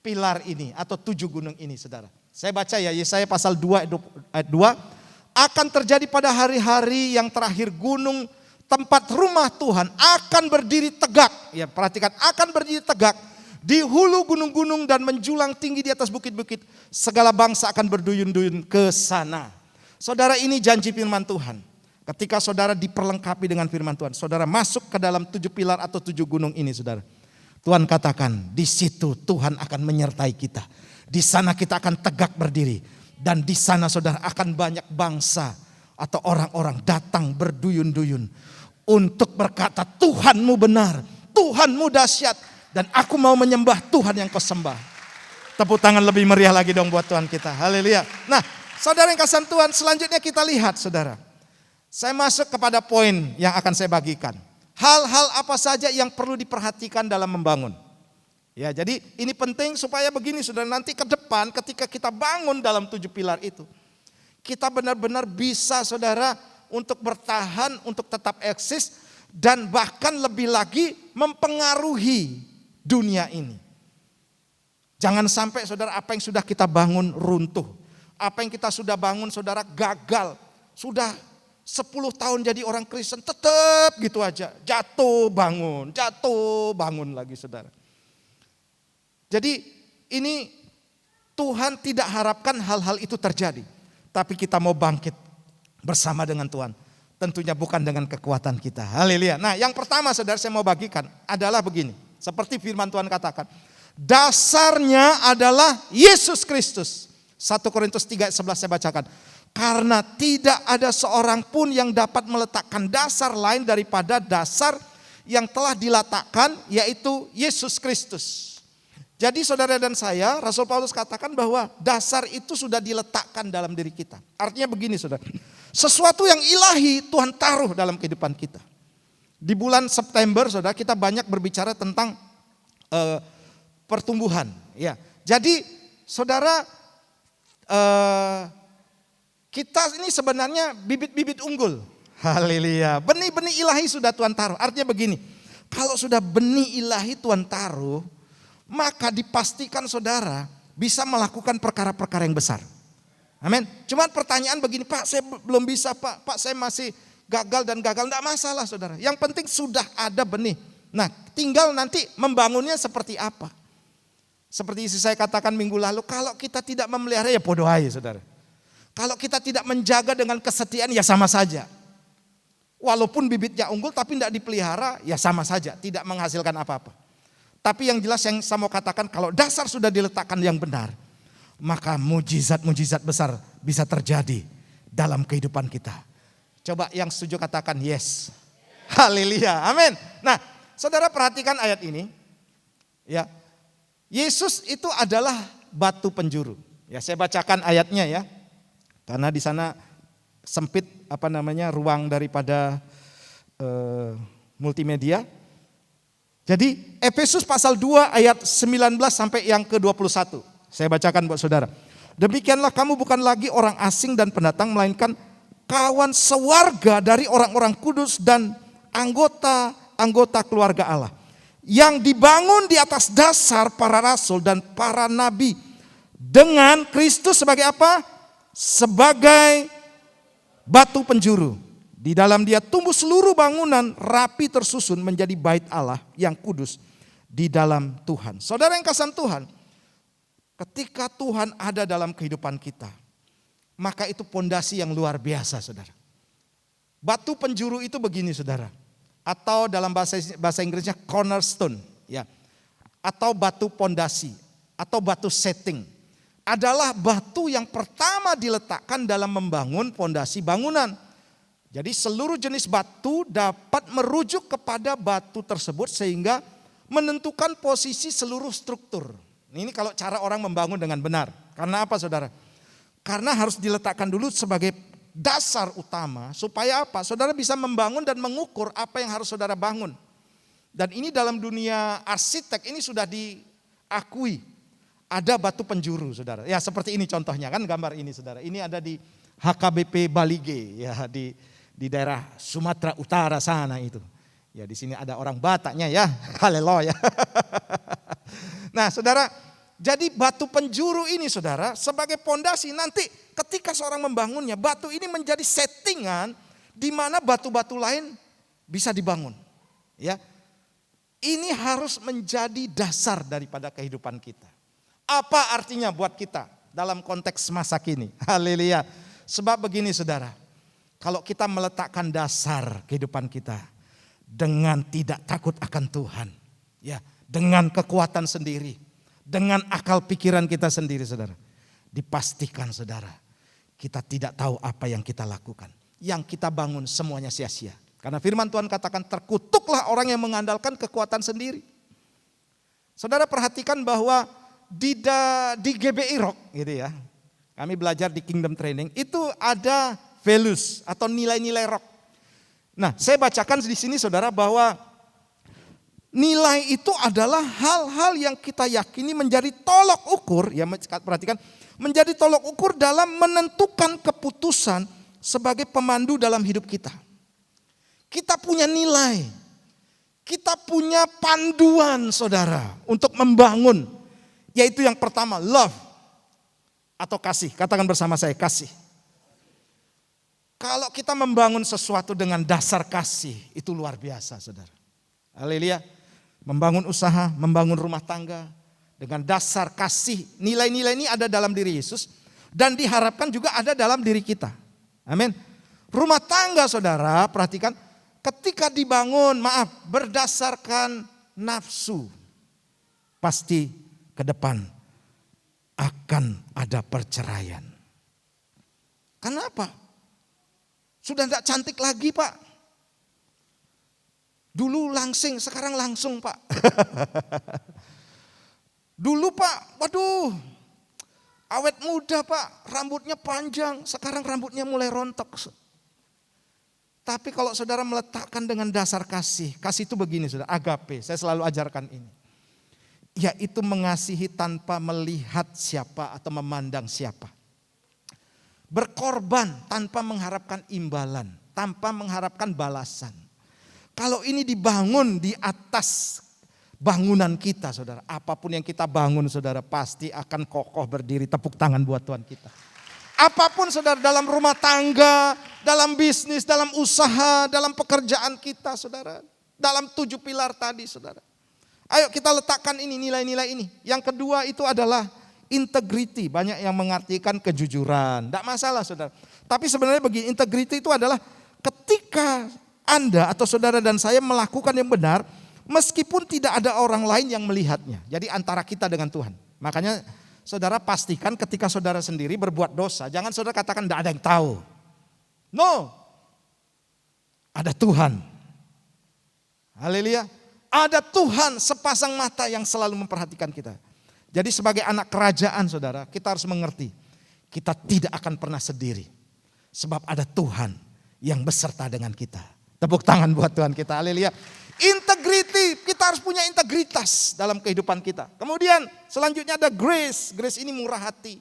pilar ini atau 7 gunung ini saudara. Saya baca ya Yesaya pasal 2 ayat 2. Akan terjadi pada hari-hari yang terakhir gunung tempat rumah Tuhan akan berdiri tegak. Ya, perhatikan, akan berdiri tegak di hulu gunung-gunung dan menjulang tinggi di atas bukit-bukit. Segala bangsa akan berduyun-duyun ke sana. Saudara, ini janji firman Tuhan. Ketika saudara diperlengkapi dengan firman Tuhan, saudara masuk ke dalam 7 pilar atau 7 gunung ini saudara. Tuhan katakan, di situ Tuhan akan menyertai kita. Di sana kita akan tegak berdiri. Dan di sana saudara akan banyak bangsa atau orang-orang datang berduyun-duyun untuk berkata, Tuhanmu benar, Tuhanmu dahsyat, dan aku mau menyembah Tuhan yang kau sembah. Tepuk tangan lebih meriah lagi dong buat Tuhan kita. Haleluya. Nah, saudara yang kasihan Tuhan, selanjutnya kita lihat saudara. Saya masuk kepada poin yang akan saya bagikan. Hal-hal apa saja yang perlu diperhatikan dalam membangun. Ya, jadi ini penting supaya begini saudara, nanti ke depan ketika kita bangun dalam 7 pilar itu, kita benar-benar bisa saudara untuk bertahan, untuk tetap eksis, dan bahkan lebih lagi mempengaruhi dunia ini. Jangan sampai saudara apa yang sudah kita bangun runtuh. Apa yang kita sudah bangun saudara gagal. Sudah 10 tahun jadi orang Kristen tetap gitu aja. Jatuh bangun lagi saudara. Jadi ini Tuhan tidak harapkan hal-hal itu terjadi. Tapi kita mau bangkit bersama dengan Tuhan. Tentunya bukan dengan kekuatan kita. Haleluya. Nah, yang pertama saudara saya mau bagikan adalah begini. Seperti firman Tuhan katakan. Dasarnya adalah Yesus Kristus. 1 Korintus 3 ayat 11 saya bacakan. Karena tidak ada seorang pun yang dapat meletakkan dasar lain daripada dasar yang telah diletakkan, yaitu Yesus Kristus. Jadi saudara dan saya, Rasul Paulus katakan bahwa dasar itu sudah diletakkan dalam diri kita. Artinya begini saudara, sesuatu yang ilahi Tuhan taruh dalam kehidupan kita. Di bulan September, saudara, kita banyak berbicara tentang pertumbuhan. Ya, jadi saudara, kita ini sebenarnya bibit-bibit unggul. Haleluya. Benih-benih ilahi sudah Tuhan taruh. Artinya begini, kalau sudah benih ilahi Tuhan taruh, maka dipastikan saudara bisa melakukan perkara-perkara yang besar. Amin. Cuman pertanyaan begini, Pak, saya belum bisa, Pak. Pak, saya masih gagal dan gagal. Enggak masalah, saudara. Yang penting sudah ada benih. Nah, tinggal nanti membangunnya seperti apa. Seperti isi saya katakan minggu lalu, kalau kita tidak memelihara ya bodoh aja, saudara. Kalau kita tidak menjaga dengan kesetiaan ya sama saja. Walaupun bibitnya unggul tapi tidak dipelihara ya sama saja, tidak menghasilkan apa-apa. Tapi yang jelas yang saya mau katakan, kalau dasar sudah diletakkan yang benar, maka mujizat-mujizat besar bisa terjadi dalam kehidupan kita. Coba yang setuju katakan yes. Haleluya, amin. Nah, saudara perhatikan ayat ini. Ya, Yesus itu adalah batu penjuru. Ya, saya bacakan ayatnya ya. Karena di sana sempit ruang daripada multimedia. Jadi Efesus pasal 2 ayat 19 sampai yang ke-21. Saya bacakan buat saudara. Demikianlah kamu bukan lagi orang asing dan pendatang, melainkan kawan sewarga dari orang-orang kudus dan anggota keluarga Allah. Yang dibangun di atas dasar para rasul dan para nabi. Dengan Kristus sebagai apa? Sebagai batu penjuru. Di dalam dia tumbuh seluruh bangunan rapi tersusun menjadi bait Allah yang kudus di dalam Tuhan. Saudara yang kasih Tuhan, ketika Tuhan ada dalam kehidupan kita, maka itu pondasi yang luar biasa, saudara. Batu penjuru itu begini, saudara. Atau dalam bahasa Inggrisnya cornerstone, ya. Atau batu pondasi, atau batu setting. Adalah batu yang pertama diletakkan dalam membangun pondasi bangunan. Jadi seluruh jenis batu dapat merujuk kepada batu tersebut sehingga menentukan posisi seluruh struktur. Ini kalau cara orang membangun dengan benar. Karena apa, saudara? Karena harus diletakkan dulu sebagai dasar utama supaya apa? Saudara bisa membangun dan mengukur apa yang harus saudara bangun. Dan ini dalam dunia arsitek ini sudah diakui. Ada batu penjuru, saudara. Ya seperti ini contohnya kan gambar ini, saudara. Ini ada di HKBP Balige ya di daerah Sumatera Utara sana itu. Ya di sini ada orang Bataknya ya. Haleluya. Nah, saudara, jadi batu penjuru ini, saudara, sebagai pondasi nanti ketika seorang membangunnya, batu ini menjadi settingan di mana batu-batu lain bisa dibangun. Ya. Ini harus menjadi dasar daripada kehidupan kita. Apa artinya buat kita dalam konteks masa kini? Haleluya. Sebab begini, saudara. Kalau kita meletakkan dasar kehidupan kita dengan tidak takut akan Tuhan, ya, dengan kekuatan sendiri, dengan akal pikiran kita sendiri, saudara, dipastikan, saudara, kita tidak tahu apa yang kita lakukan. Yang kita bangun semuanya sia-sia. Karena firman Tuhan katakan terkutuklah orang yang mengandalkan kekuatan sendiri. Saudara perhatikan bahwa di GBI Rock gitu ya. Kami belajar di Kingdom Training itu ada values atau nilai-nilai rock. Nah, saya bacakan di sini, saudara, bahwa nilai itu adalah hal-hal yang kita yakini menjadi tolok ukur, ya perhatikan, menjadi tolok ukur dalam menentukan keputusan sebagai pemandu dalam hidup kita. Kita punya nilai, kita punya panduan, saudara, untuk membangun, yaitu yang pertama love atau kasih. Katakan bersama saya, kasih. Kalau kita membangun sesuatu dengan dasar kasih, itu luar biasa, saudara. Haleluya. Membangun usaha, membangun rumah tangga dengan dasar kasih. Nilai-nilai ini ada dalam diri Yesus dan diharapkan juga ada dalam diri kita. Amin. Rumah tangga, saudara, perhatikan, ketika dibangun, berdasarkan nafsu, pasti ke depan akan ada perceraian. Kenapa? Sudah tidak cantik lagi, Pak. Dulu langsing, sekarang langsung, Pak. Dulu, Pak, waduh, awet muda, Pak, rambutnya panjang, sekarang rambutnya mulai rontok. Tapi kalau saudara meletakkan dengan dasar kasih itu begini saudara, agape, saya selalu ajarkan ini. Yaitu mengasihi tanpa melihat siapa atau memandang siapa. Berkorban tanpa mengharapkan imbalan, tanpa mengharapkan balasan. Kalau ini dibangun di atas bangunan kita saudara, apapun yang kita bangun saudara pasti akan kokoh berdiri. Tepuk tangan buat Tuhan kita. Apapun saudara, dalam rumah tangga, dalam bisnis, dalam usaha, dalam pekerjaan kita saudara. Dalam 7 pilar tadi saudara. Ayo kita letakkan ini, nilai-nilai ini. Yang kedua itu adalah integrity. Banyak yang mengartikan kejujuran. Tidak masalah saudara. Tapi sebenarnya begini, integrity itu adalah ketika Anda atau saudara dan saya melakukan yang benar, meskipun tidak ada orang lain yang melihatnya. Jadi antara kita dengan Tuhan. Makanya saudara pastikan ketika saudara sendiri berbuat dosa, jangan saudara katakan tidak ada yang tahu. No, ada Tuhan. Haleluya. Ada Tuhan sepasang mata yang selalu memperhatikan kita. Jadi sebagai anak kerajaan saudara, kita harus mengerti. Kita tidak akan pernah sendiri. Sebab ada Tuhan yang beserta dengan kita. Tepuk tangan buat Tuhan kita, haleluya. Integrity, kita harus punya integritas dalam kehidupan kita. Kemudian selanjutnya ada grace. Grace ini murah hati.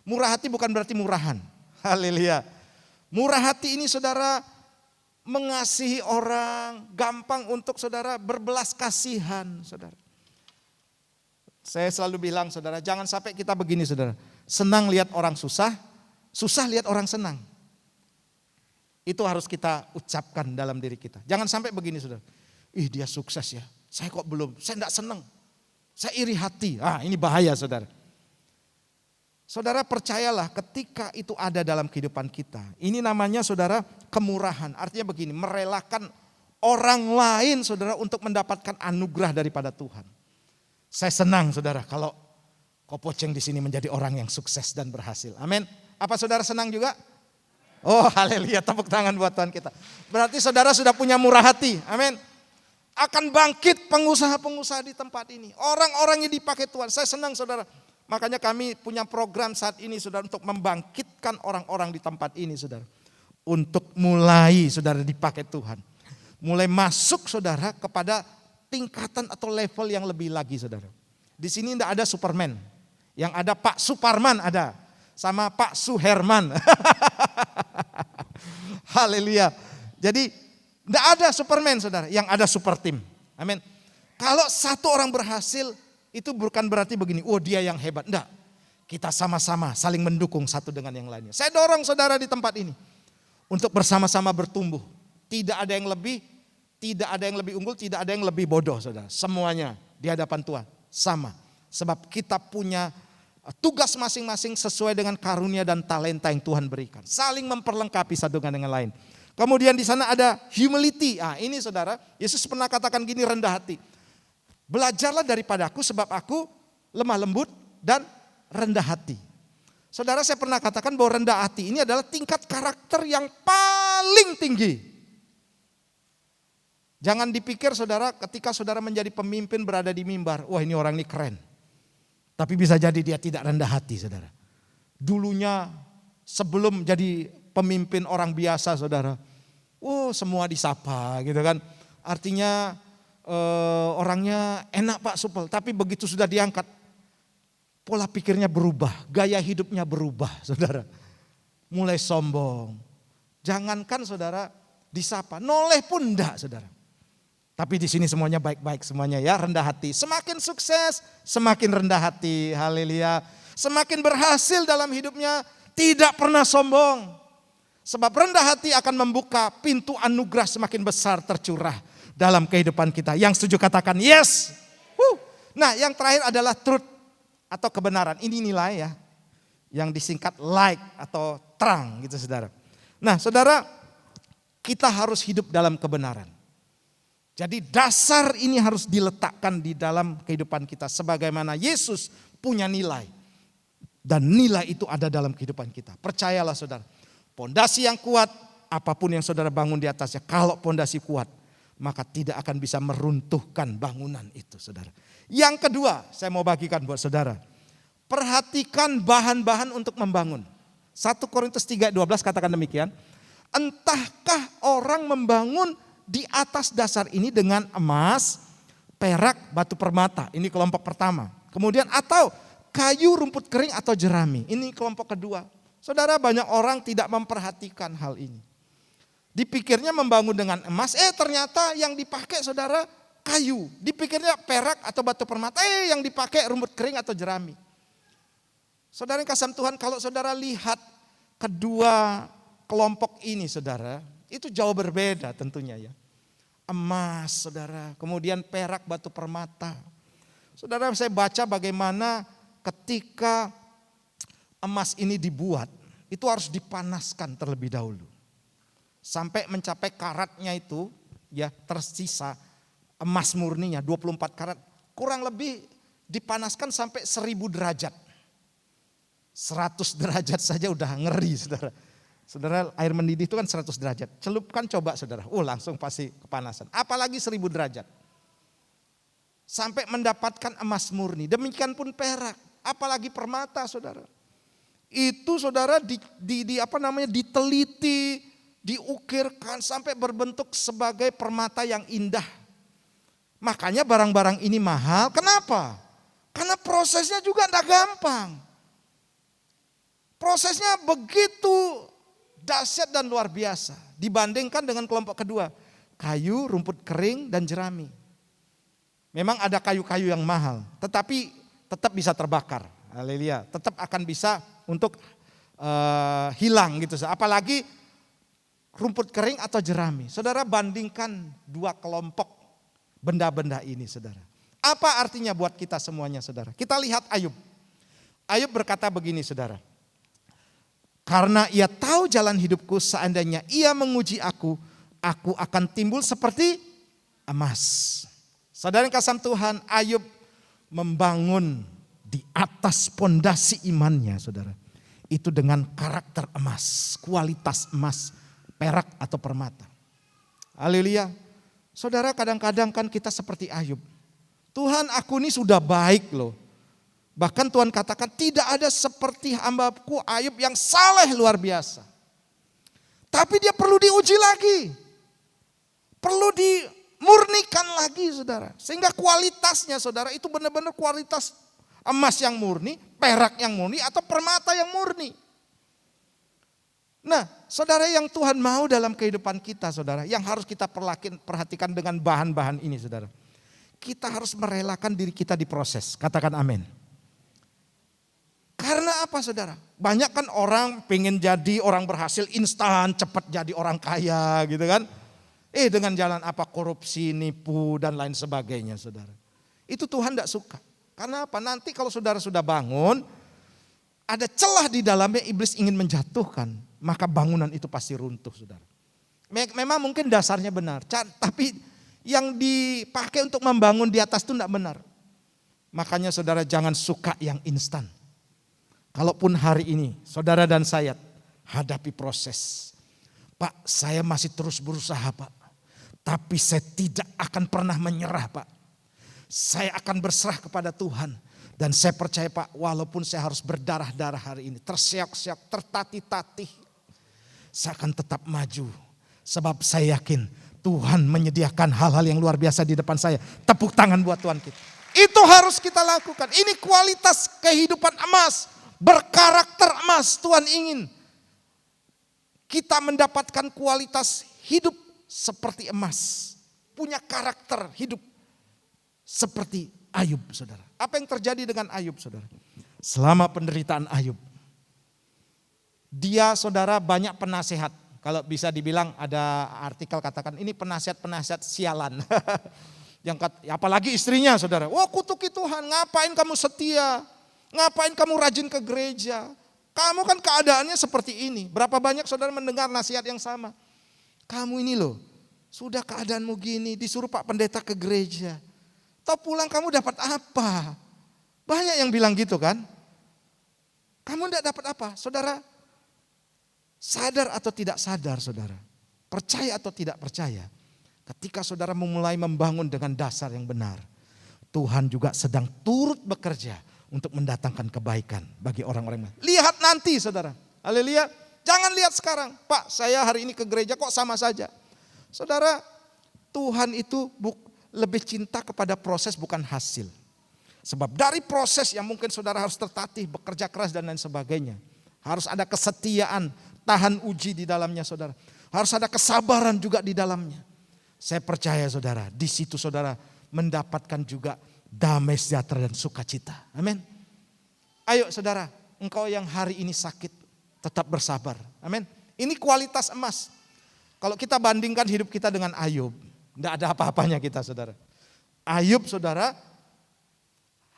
Murah hati bukan berarti murahan. Haleluya. Murah hati ini saudara mengasihi orang, gampang untuk saudara berbelas kasihan saudara. Saya selalu bilang saudara, jangan sampai kita begini saudara. Senang lihat orang susah, susah lihat orang senang. Itu harus kita ucapkan dalam diri kita. Jangan sampai begini saudara. Ih dia sukses ya, saya kok belum, saya enggak senang. Saya iri hati, ini bahaya saudara. Saudara percayalah ketika itu ada dalam kehidupan kita. Ini namanya saudara kemurahan. Artinya begini, merelakan orang lain saudara untuk mendapatkan anugerah daripada Tuhan. Saya senang saudara kalau Kopoceng di sini menjadi orang yang sukses dan berhasil. Amin. Apa saudara senang juga? Oh haleluya, tepuk tangan buat Tuhan kita. Berarti saudara sudah punya murah hati. Amin. Akan bangkit pengusaha-pengusaha di tempat ini. Orang-orang yang dipakai Tuhan. Saya senang saudara. Makanya kami punya program saat ini saudara untuk membangkitkan orang-orang di tempat ini saudara. Untuk mulai saudara dipakai Tuhan. Mulai masuk saudara kepada tingkatan atau level yang lebih lagi saudara. Di sini tidak ada Superman. Yang ada Pak Suparman ada. Sama Pak Suherman. Haleluya. Jadi tidak ada Superman saudara, yang ada super team. Amin. Kalau satu orang berhasil, itu bukan berarti begini, oh dia yang hebat. Enggak, kita sama-sama saling mendukung satu dengan yang lainnya. Saya dorong saudara di tempat ini, untuk bersama-sama bertumbuh. Tidak ada yang lebih, tidak ada yang lebih unggul, tidak ada yang lebih bodoh saudara. Semuanya di hadapan Tuhan, sama. Sebab kita punya tugas masing-masing sesuai dengan karunia dan talenta yang Tuhan berikan. Saling memperlengkapi satu dengan yang lain. Kemudian di sana ada humility. Ini saudara, Yesus pernah katakan gini, rendah hati. Belajarlah daripadaku sebab aku lemah lembut dan rendah hati. Saudara, saya pernah katakan bahwa rendah hati ini adalah tingkat karakter yang paling tinggi. Jangan dipikir saudara ketika saudara menjadi pemimpin berada di mimbar, wah ini orang ini keren. Tapi bisa jadi dia tidak rendah hati saudara. Dulunya sebelum jadi pemimpin orang biasa saudara, semua disapa gitu kan. Artinya orangnya enak Pak Supel, tapi begitu sudah diangkat, pola pikirnya berubah, gaya hidupnya berubah saudara. Mulai sombong. Jangankan saudara disapa, noleh pun enggak saudara. Tapi di sini semuanya baik-baik semuanya ya, rendah hati. Semakin sukses, semakin rendah hati. Haleluya. Semakin berhasil dalam hidupnya, tidak pernah sombong. Sebab rendah hati akan membuka pintu anugerah semakin besar tercurah dalam kehidupan kita. Yang setuju katakan yes. Nah yang terakhir adalah truth atau kebenaran. Ini nilai ya. Yang disingkat like atau terang gitu saudara. Nah saudara, kita harus hidup dalam kebenaran. Jadi dasar ini harus diletakkan di dalam kehidupan kita. Sebagaimana Yesus punya nilai. Dan nilai itu ada dalam kehidupan kita. Percayalah saudara. Pondasi yang kuat, apapun yang saudara bangun di atasnya. Kalau pondasi kuat, maka tidak akan bisa meruntuhkan bangunan itu saudara. Yang kedua, saya mau bagikan buat saudara. Perhatikan bahan-bahan untuk membangun. 1 Korintus 3:12 katakan demikian. Entahkah orang membangun di atas dasar ini dengan emas, perak, batu permata. Ini kelompok pertama. Kemudian atau kayu, rumput kering atau jerami. Ini kelompok kedua. Saudara, banyak orang tidak memperhatikan hal ini. Dipikirnya membangun dengan emas, ternyata yang dipakai saudara kayu. Dipikirnya perak atau batu permata, yang dipakai rumput kering atau jerami. Saudara yang kasih Tuhan, kalau saudara lihat kedua kelompok ini saudara, itu jauh berbeda tentunya ya. Emas saudara, kemudian perak, batu permata. Saudara, saya baca bagaimana ketika emas ini dibuat, itu harus dipanaskan terlebih dahulu. Sampai mencapai karatnya itu ya tersisa emas murninya 24 karat. Kurang lebih dipanaskan sampai 1000 derajat. 100 derajat saja udah ngeri saudara. Saudara, air mendidih itu kan 100 derajat. Celupkan coba saudara, langsung pasti kepanasan. Apalagi 1000 derajat. Sampai mendapatkan emas murni. Demikian pun perak, apalagi permata saudara. Itu saudara diteliti, diukirkan sampai berbentuk sebagai permata yang indah. Makanya barang-barang ini mahal. Kenapa? Karena prosesnya juga tidak gampang. Prosesnya begitu dahsyat dan luar biasa. Dibandingkan dengan kelompok kedua. Kayu, rumput kering, dan jerami. Memang ada kayu-kayu yang mahal. Tetapi tetap bisa terbakar. Haleluya. Tetap akan bisa untuk hilang gitu. Apalagi rumput kering atau jerami. Saudara, bandingkan dua kelompok benda-benda ini saudara. Apa artinya buat kita semuanya saudara? Kita lihat Ayub. Ayub berkata begini saudara. Karena ia tahu jalan hidupku, seandainya ia menguji aku akan timbul seperti emas. Saudara yang kasih Tuhan, Ayub membangun di atas pondasi imannya saudara. Itu dengan karakter emas, kualitas emas, perak atau permata. Haleluya. Saudara, kadang-kadang kan kita seperti Ayub. Tuhan, aku ini sudah baik loh. Bahkan Tuhan katakan tidak ada seperti hambaku Ayub yang saleh luar biasa. Tapi dia perlu diuji lagi. Perlu dimurnikan lagi saudara. Sehingga kualitasnya saudara itu benar-benar kualitas emas yang murni, perak yang murni atau permata yang murni. Nah saudara, yang Tuhan mau dalam kehidupan kita saudara, yang harus kita perhatikan dengan bahan-bahan ini saudara. Kita harus merelakan diri kita diproses, katakan amin. Karena apa saudara? Banyak kan orang pengen jadi orang berhasil instan, cepat jadi orang kaya gitu kan. Dengan jalan apa? Korupsi, nipu dan lain sebagainya saudara. Itu Tuhan tidak suka. Karena apa? Nanti kalau saudara sudah bangun, ada celah di dalamnya iblis ingin menjatuhkan. Maka bangunan itu pasti runtuh saudara. Memang mungkin dasarnya benar. Tapi yang dipakai untuk membangun di atas itu tidak benar. Makanya saudara jangan suka yang instan. Kalaupun hari ini saudara dan saya hadapi proses. Pak, saya masih terus berusaha Pak. Tapi saya tidak akan pernah menyerah Pak. Saya akan berserah kepada Tuhan. Dan saya percaya Pak, walaupun saya harus berdarah-darah hari ini. Terseok-seok, tertatih-tatih. Saya akan tetap maju. Sebab saya yakin Tuhan menyediakan hal-hal yang luar biasa di depan saya. Tepuk tangan buat Tuhan kita. Itu harus kita lakukan. Ini kualitas kehidupan emas. Berkarakter emas. Tuhan ingin kita mendapatkan kualitas hidup seperti emas. Punya karakter hidup seperti Ayub saudara. Apa yang terjadi dengan Ayub saudara? Selama penderitaan Ayub. Dia saudara banyak penasehat. Kalau bisa dibilang ada artikel katakan ini penasihat-penasihat sialan. Apalagi istrinya saudara. Wah, kutuki Tuhan, ngapain kamu setia? Ngapain kamu rajin ke gereja? Kamu kan keadaannya seperti ini. Berapa banyak saudara mendengar nasihat yang sama. Kamu ini loh, sudah keadaanmu gini, disuruh Pak Pendeta ke gereja. Tahu pulang kamu dapat apa? Banyak yang bilang gitu kan. Kamu tidak dapat apa? Saudara, sadar atau tidak sadar saudara. Percaya atau tidak percaya. Ketika saudara memulai membangun dengan dasar yang benar. Tuhan juga sedang turut bekerja untuk mendatangkan kebaikan bagi orang-orang lain. Lihat nanti saudara. Haleluya. Jangan lihat sekarang, Pak saya hari ini ke gereja kok sama saja. Saudara, Tuhan itu lebih cinta kepada proses bukan hasil. Sebab dari proses yang mungkin saudara harus tertatih, bekerja keras dan lain sebagainya. Harus ada kesetiaan, tahan uji di dalamnya saudara. Harus ada kesabaran juga di dalamnya. Saya percaya saudara, di situ saudara mendapatkan juga damai sejahtera dan sukacita. Amin. Ayo saudara, engkau yang hari ini sakit, tetap bersabar. Amin. Ini kualitas emas. Kalau kita bandingkan hidup kita dengan Ayub, tidak ada apa-apanya kita saudara. Ayub saudara,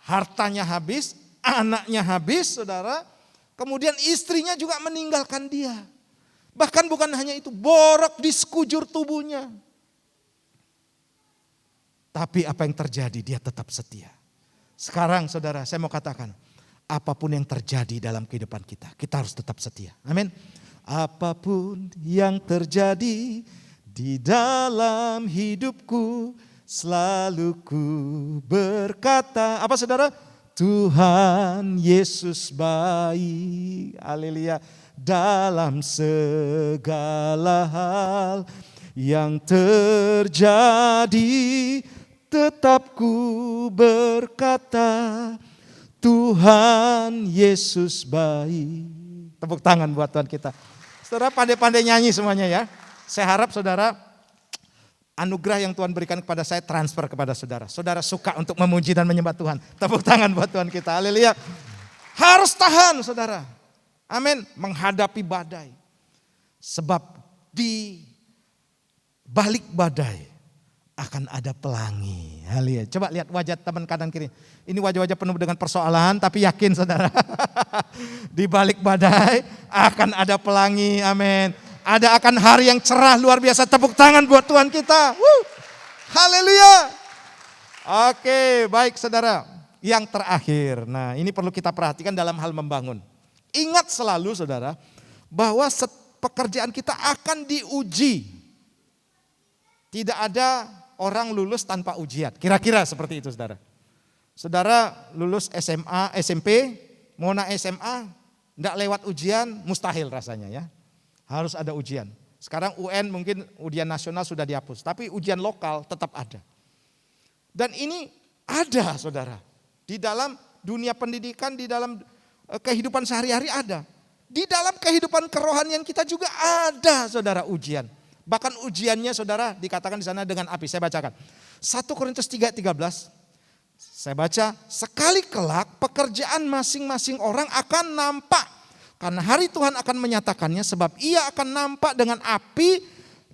hartanya habis, anaknya habis saudara, kemudian istrinya juga meninggalkan dia. Bahkan bukan hanya itu, borok di sekujur tubuhnya. Tapi apa yang terjadi, dia tetap setia. Sekarang saudara, saya mau katakan, apapun yang terjadi dalam kehidupan kita, kita harus tetap setia. Amin. Apapun yang terjadi di dalam hidupku, selalu ku berkata, apa saudara? Tuhan Yesus baik, haleluya, dalam segala hal yang terjadi, tetap ku berkata, Tuhan Yesus baik. Tepuk tangan buat Tuhan kita. Saudara pandai-pandai nyanyi semuanya ya. Saya harap saudara, anugerah yang Tuhan berikan kepada saya transfer kepada saudara. Saudara suka untuk memuji dan menyembah Tuhan. Tepuk tangan buat Tuhan kita. Haleluya. Harus tahan saudara. Amin. Menghadapi badai. Sebab di balik badai akan ada pelangi. Haleluya. Coba lihat wajah teman kanan kiri. Ini wajah-wajah penuh dengan persoalan, tapi yakin saudara. Di balik badai akan ada pelangi. Amin. Ada akan hari yang cerah luar biasa. Tepuk tangan buat Tuhan kita. Haleluya. Oke, baik saudara. Yang terakhir. Nah, ini perlu kita perhatikan dalam hal membangun. Ingat selalu saudara, bahwa pekerjaan kita akan diuji. Tidak ada orang lulus tanpa ujian. Kira-kira seperti itu saudara. Saudara lulus SMA, SMP, mau naik SMA, tidak lewat ujian, mustahil rasanya ya. Harus ada ujian. Sekarang UN mungkin ujian nasional sudah dihapus, tapi ujian lokal tetap ada. Dan ini ada saudara. Di dalam dunia pendidikan, di dalam kehidupan sehari-hari ada. Di dalam kehidupan kerohanian kita juga ada saudara ujian. Bahkan ujiannya saudara dikatakan di sana dengan api. Saya bacakan. 1 Korintus 3:13. Saya baca, sekali kelak pekerjaan masing-masing orang akan nampak. Karena hari Tuhan akan menyatakannya, sebab ia akan nampak dengan api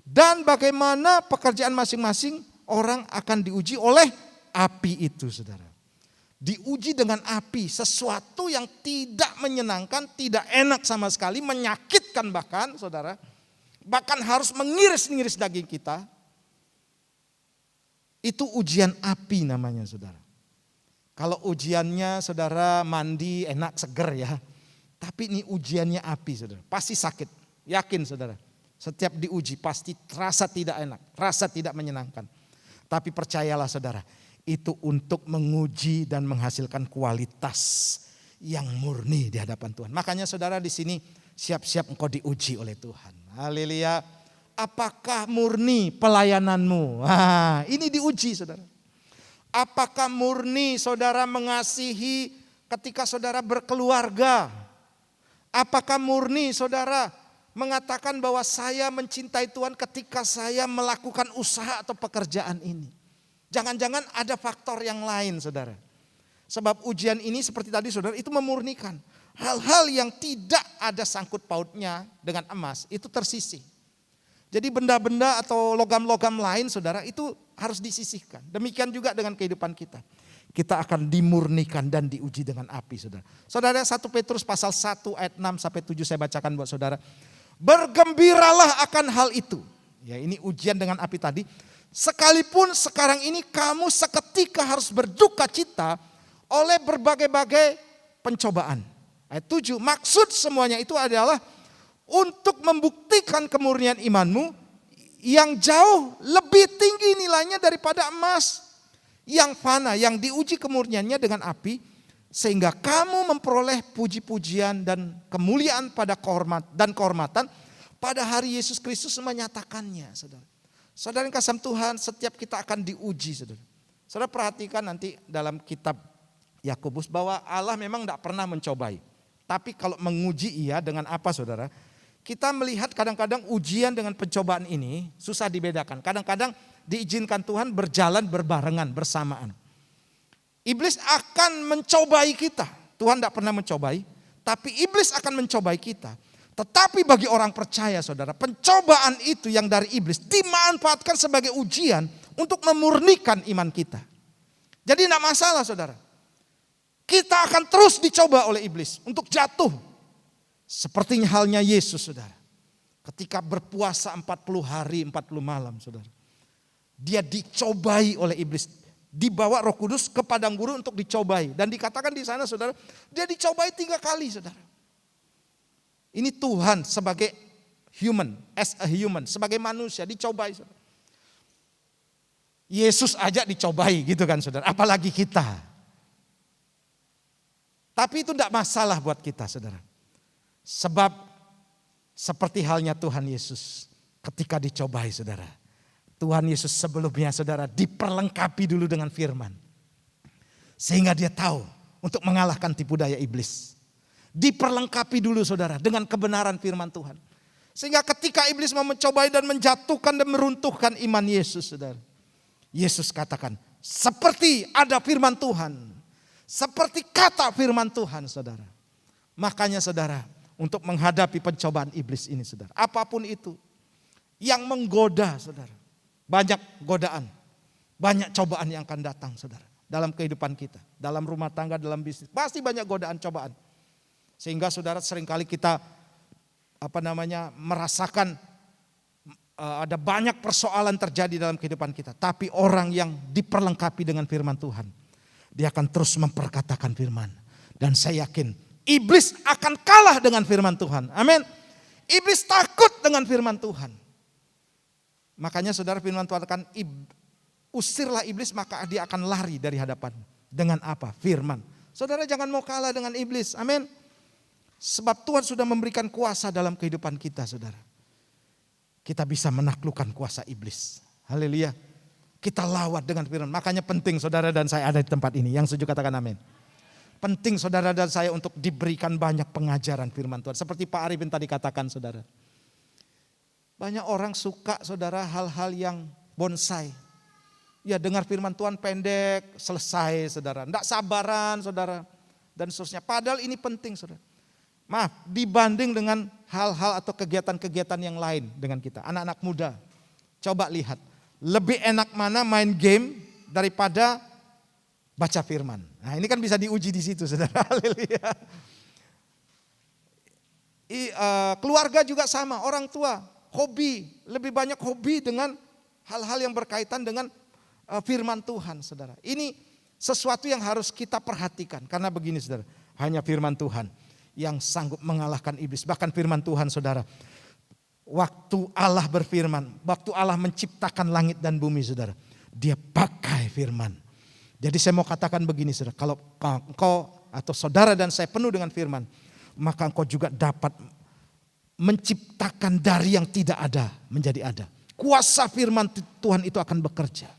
dan bagaimana pekerjaan masing-masing orang akan diuji oleh api itu saudara. Diuji dengan api, sesuatu yang tidak menyenangkan, tidak enak sama sekali, menyakitkan bahkan saudara. Bahkan harus mengiris-ngiris daging kita. Itu ujian api namanya saudara. Kalau ujiannya saudara mandi enak seger ya. Tapi ini ujiannya api saudara. Pasti sakit. Yakin saudara. Setiap diuji pasti rasa tidak enak. Rasa tidak menyenangkan. Tapi percayalah saudara. Itu untuk menguji dan menghasilkan kualitas yang murni di hadapan Tuhan. Makanya saudara di sini siap-siap engkau diuji oleh Tuhan. Haleluya. Apakah murni pelayananmu? Ini diuji saudara. Apakah murni saudara mengasihi ketika saudara berkeluarga? Apakah murni saudara mengatakan bahwa saya mencintai Tuhan ketika saya melakukan usaha atau pekerjaan ini? Jangan-jangan ada faktor yang lain saudara. Sebab ujian ini seperti tadi saudara itu memurnikan. Hal-hal yang tidak ada sangkut pautnya dengan emas itu tersisih. Jadi benda-benda atau logam-logam lain saudara itu harus disisihkan. Demikian juga dengan kehidupan kita. Kita akan dimurnikan dan diuji dengan api saudara. Saudara 1 Petrus pasal 1 ayat 6 sampai 7 saya bacakan buat saudara. Bergembiralah akan hal itu. Ya ini ujian dengan api tadi. Sekalipun sekarang ini kamu seketika harus berduka cita oleh berbagai-bagai pencobaan. Ayat 7 maksud semuanya itu adalah untuk membuktikan kemurnian imanmu yang jauh lebih tinggi nilainya daripada emas yang fana, yang diuji kemurniannya dengan api, sehingga kamu memperoleh puji-pujian dan kemuliaan pada kehormatan pada hari Yesus Kristus menyatakannya, saudara. Saudara yang kasih Tuhan, setiap kita akan diuji, saudara. Saudara perhatikan nanti dalam kitab Yakobus bahwa Allah memang tidak pernah mencobai. Tapi kalau menguji ia dengan apa, saudara? Kita melihat kadang-kadang ujian dengan pencobaan ini susah dibedakan. Kadang-kadang diizinkan Tuhan berjalan berbarengan, bersamaan. Iblis akan mencobai kita. Tuhan tidak pernah mencobai, tapi iblis akan mencobai kita. Tetapi bagi orang percaya, saudara, pencobaan itu yang dari iblis dimanfaatkan sebagai ujian untuk memurnikan iman kita. Jadi tidak masalah, saudara. Kita akan terus dicoba oleh iblis untuk jatuh. Sepertinya halnya Yesus, saudara. Ketika berpuasa 40 hari 40 malam, saudara. Dia dicobai oleh iblis. Dibawa Roh Kudus ke padang gurun untuk dicobai. Dan dikatakan di sana, saudara, dia dicobai 3 kali, saudara. Ini Tuhan sebagai human, as a human, sebagai manusia dicobai, saudara. Yesus aja dicobai gitu kan, saudara. Apalagi kita. Tapi itu tidak masalah buat kita, saudara. Sebab seperti halnya Tuhan Yesus ketika dicobai, saudara. Tuhan Yesus sebelumnya, saudara, diperlengkapi dulu dengan firman. Sehingga dia tahu untuk mengalahkan tipu daya iblis. Diperlengkapi dulu, saudara, dengan kebenaran firman Tuhan. Sehingga ketika iblis mau mencobai dan menjatuhkan dan meruntuhkan iman Yesus, saudara. Yesus katakan, seperti ada firman Tuhan. Seperti kata firman Tuhan, saudara. Makanya, saudara, untuk menghadapi pencobaan iblis ini, saudara. Apapun itu yang menggoda, saudara. Banyak godaan, banyak cobaan yang akan datang, saudara. Dalam kehidupan kita, dalam rumah tangga, dalam bisnis. Pasti banyak godaan, cobaan. Sehingga saudara seringkali kita merasakan ada banyak persoalan terjadi dalam kehidupan kita. Tapi orang yang diperlengkapi dengan firman Tuhan, dia akan terus memperkatakan firman. Dan saya yakin iblis akan kalah dengan firman Tuhan. Amin. Iblis takut dengan firman Tuhan. Makanya saudara, firman Tuhan akan usirlah iblis maka dia akan lari dari hadapan. Dengan apa? Firman. Saudara jangan mau kalah dengan iblis. Amin. Sebab Tuhan sudah memberikan kuasa dalam kehidupan kita, saudara. Kita bisa menaklukkan kuasa iblis. Haleluya. Kita lawat dengan firman. Makanya penting saudara dan saya ada di tempat ini. Yang setuju katakan amin. Penting saudara dan saya untuk diberikan banyak pengajaran firman Tuhan. Seperti Pak Arifin tadi katakan, saudara. Banyak orang suka, saudara, hal-hal yang bonsai. Ya dengar firman Tuhan pendek, selesai, saudara. Tidak sabaran, saudara. Dan seterusnya. Padahal ini penting, saudara. Maaf, dibanding dengan hal-hal atau kegiatan-kegiatan yang lain dengan kita. Anak-anak muda, coba lihat. Lebih enak mana main game daripada baca firman. Nah ini kan bisa diuji di situ, saudara. Haleluya. Keluarga juga sama, orang tua, hobi. Lebih banyak hobi dengan hal-hal yang berkaitan dengan firman Tuhan, saudara. Ini sesuatu yang harus kita perhatikan. Karena begini, saudara. Hanya firman Tuhan yang sanggup mengalahkan iblis. Bahkan firman Tuhan, saudara. Waktu Allah berfirman, waktu Allah menciptakan langit dan bumi, saudara. Dia pakai firman. Jadi saya mau katakan begini, saudara. Kalau engkau atau saudara dan saya penuh dengan firman, maka engkau juga dapat menciptakan dari yang tidak ada menjadi ada. Kuasa firman Tuhan itu akan bekerja.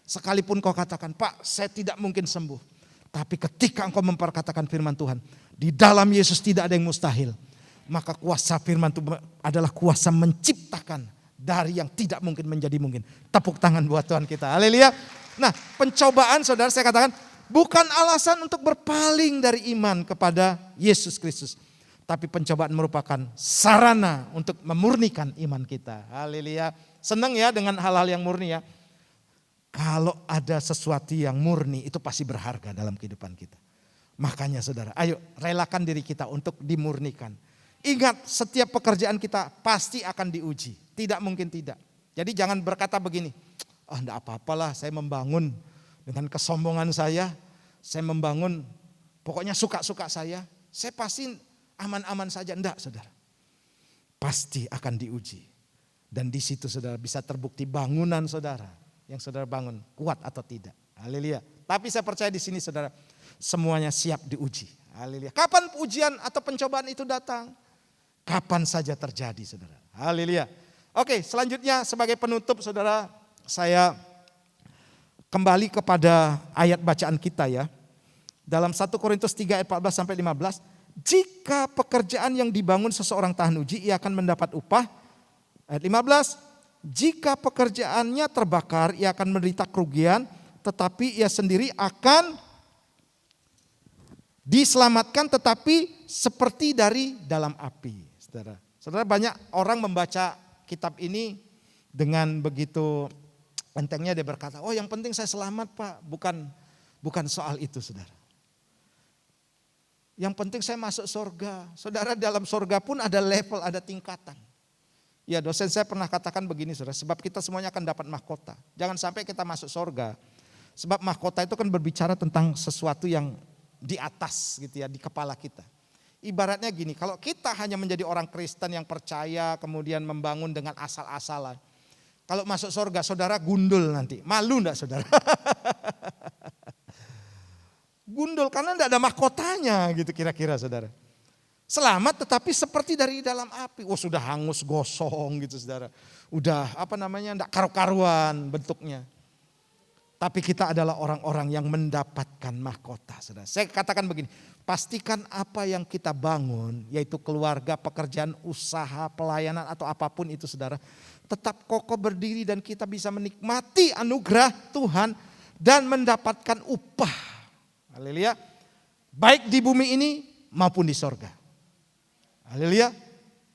Sekalipun kau katakan, Pak, saya tidak mungkin sembuh. Tapi ketika engkau memperkatakan firman Tuhan, di dalam Yesus tidak ada yang mustahil. Maka kuasa firman Tuhan adalah kuasa menciptakan dari yang tidak mungkin menjadi mungkin. Tepuk tangan buat Tuhan kita. Haleluya. Nah, pencobaan, saudara, saya katakan bukan alasan untuk berpaling dari iman kepada Yesus Kristus. Tapi pencobaan merupakan sarana untuk memurnikan iman kita. Haleluya. Senang ya dengan hal-hal yang murni ya. Kalau ada sesuatu yang murni itu pasti berharga dalam kehidupan kita. Makanya saudara, ayo relakan diri kita untuk dimurnikan. Ingat, setiap pekerjaan kita pasti akan diuji. Tidak mungkin tidak. Jadi jangan berkata begini, enggak apa-apalah saya membangun dengan kesombongan saya membangun pokoknya suka-suka saya pasti aman-aman saja. Enggak, saudara. Pasti akan diuji. Dan di situ saudara bisa terbukti bangunan saudara yang saudara bangun kuat atau tidak. Haleluya. Tapi saya percaya di sini saudara, Semuanya siap diuji. Haleluya. Kapan ujian atau pencobaan itu datang? Kapan saja terjadi, saudara. Haleluya. Oke, selanjutnya sebagai penutup, saudara, saya kembali kepada ayat bacaan kita ya. Dalam 1 Korintus 3 ayat 14 sampai 15. Jika pekerjaan yang dibangun seseorang tahan uji, ia akan mendapat upah. Ayat 15. Jika pekerjaannya terbakar, ia akan menderita kerugian. Tetapi ia sendiri akan diselamatkan, tetapi seperti dari dalam api. Saudara, banyak orang membaca kitab ini dengan begitu entengnya, dia berkata, oh yang penting saya selamat Pak. Bukan soal itu, saudara. Yang penting saya masuk surga. Saudara, dalam surga pun ada level, ada tingkatan. Ya, dosen saya pernah katakan begini, saudara, sebab kita semuanya akan dapat mahkota. Jangan sampai kita masuk surga. Sebab mahkota itu kan berbicara tentang sesuatu yang di atas gitu ya, di kepala kita. Ibaratnya gini, kalau kita hanya menjadi orang Kristen yang percaya, kemudian membangun dengan asal-asalan. Kalau masuk surga, saudara gundul nanti. Malu enggak, saudara? Gundul karena tidak ada mahkotanya gitu kira-kira, saudara. Selamat tetapi seperti dari dalam api. Oh, sudah hangus gosong gitu, saudara. Udah tidak karu-karuan bentuknya. Tapi kita adalah orang-orang yang mendapatkan mahkota, saudara. Saya katakan begini, pastikan apa yang kita bangun, yaitu keluarga, pekerjaan, usaha, pelayanan atau apapun itu, saudara, tetap kokoh berdiri dan kita bisa menikmati anugerah Tuhan dan mendapatkan upah. Haleluya. Baik di bumi ini maupun di sorga. Haleluya.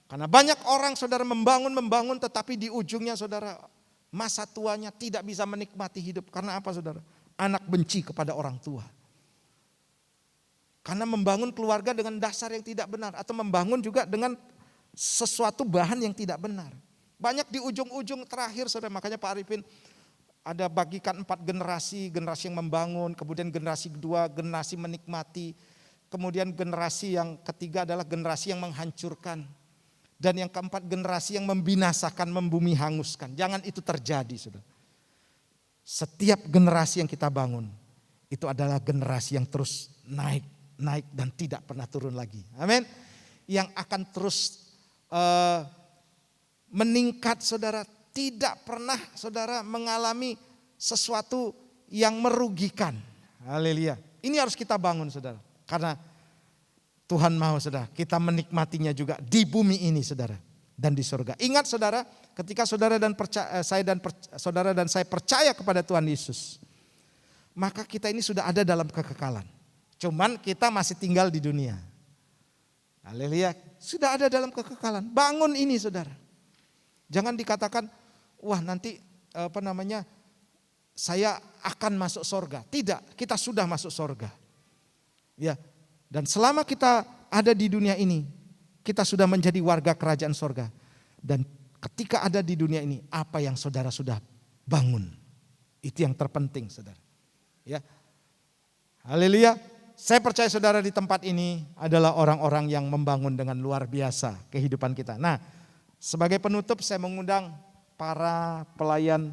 Karena banyak orang, saudara, membangun tetapi di ujungnya, saudara, masa tuanya tidak bisa menikmati hidup. Karena apa, saudara? Anak benci kepada orang tua. Karena membangun keluarga dengan dasar yang tidak benar. Atau membangun juga dengan sesuatu bahan yang tidak benar. Banyak di ujung-ujung terakhir, saudara. Makanya Pak Arifin ada bagikan 4 generasi yang membangun, kemudian generasi kedua, generasi menikmati, kemudian generasi yang ketiga adalah generasi yang menghancurkan, dan yang keempat generasi yang membinasakan, membumi hanguskan. Jangan itu terjadi, saudara. Setiap generasi yang kita bangun, itu adalah generasi yang terus naik dan tidak pernah turun lagi. Amin. Yang akan terus meningkat, saudara. Tidak pernah, saudara, mengalami sesuatu yang merugikan. Haleluya. Ini harus kita bangun, saudara. Karena Tuhan mau, saudara, kita menikmatinya juga di bumi ini, saudara, dan di surga. Ingat, saudara, ketika saudara dan saya percaya kepada Tuhan Yesus, maka kita ini sudah ada dalam kekekalan. Cuman kita masih tinggal di dunia. Haleluya. Sudah ada dalam kekekalan. Bangun ini, saudara. Jangan dikatakan, wah nanti saya akan masuk surga. Tidak, kita sudah masuk surga. Ya, dan selama kita ada di dunia ini, kita sudah menjadi warga kerajaan surga. Dan ketika ada di dunia ini, apa yang saudara sudah bangun, itu yang terpenting, saudara. Ya, haleluya. Saya percaya saudara di tempat ini adalah orang-orang yang membangun dengan luar biasa kehidupan kita. Nah, sebagai penutup saya mengundang para pelayan,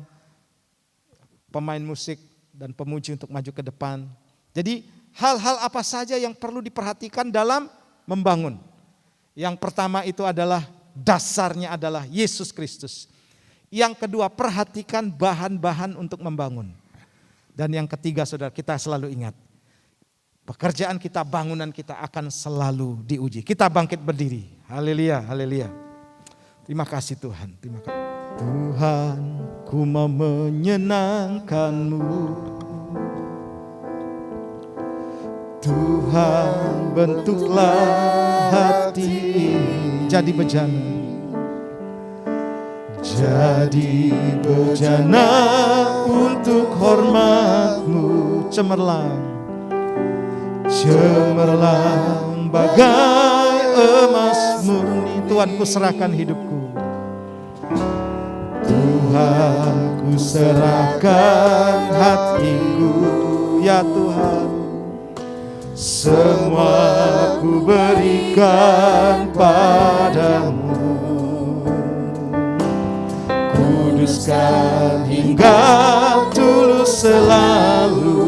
pemain musik dan pemuji untuk maju ke depan. Jadi hal-hal apa saja yang perlu diperhatikan dalam membangun. Yang pertama itu adalah dasarnya adalah Yesus Kristus. Yang kedua, perhatikan bahan-bahan untuk membangun. Dan yang ketiga, saudara, kita selalu ingat, pekerjaan kita, bangunan kita akan selalu diuji. Kita bangkit berdiri. Haleluya, haleluya. Terima kasih Tuhan, terima kasih. Tuhan, ku mau menyenangkan-Mu. Tuhan, bentuklah hati ini jadi bejana. Jadi bejana untuk hormat-Mu, cemerlang. Cemerlang bagai emas murni. Tuhan, ku serahkan hidupku. Tuhan, ku serahkan hatiku. Ya Tuhan, semua ku berikan padamu. Kuduskan hingga tulus selalu.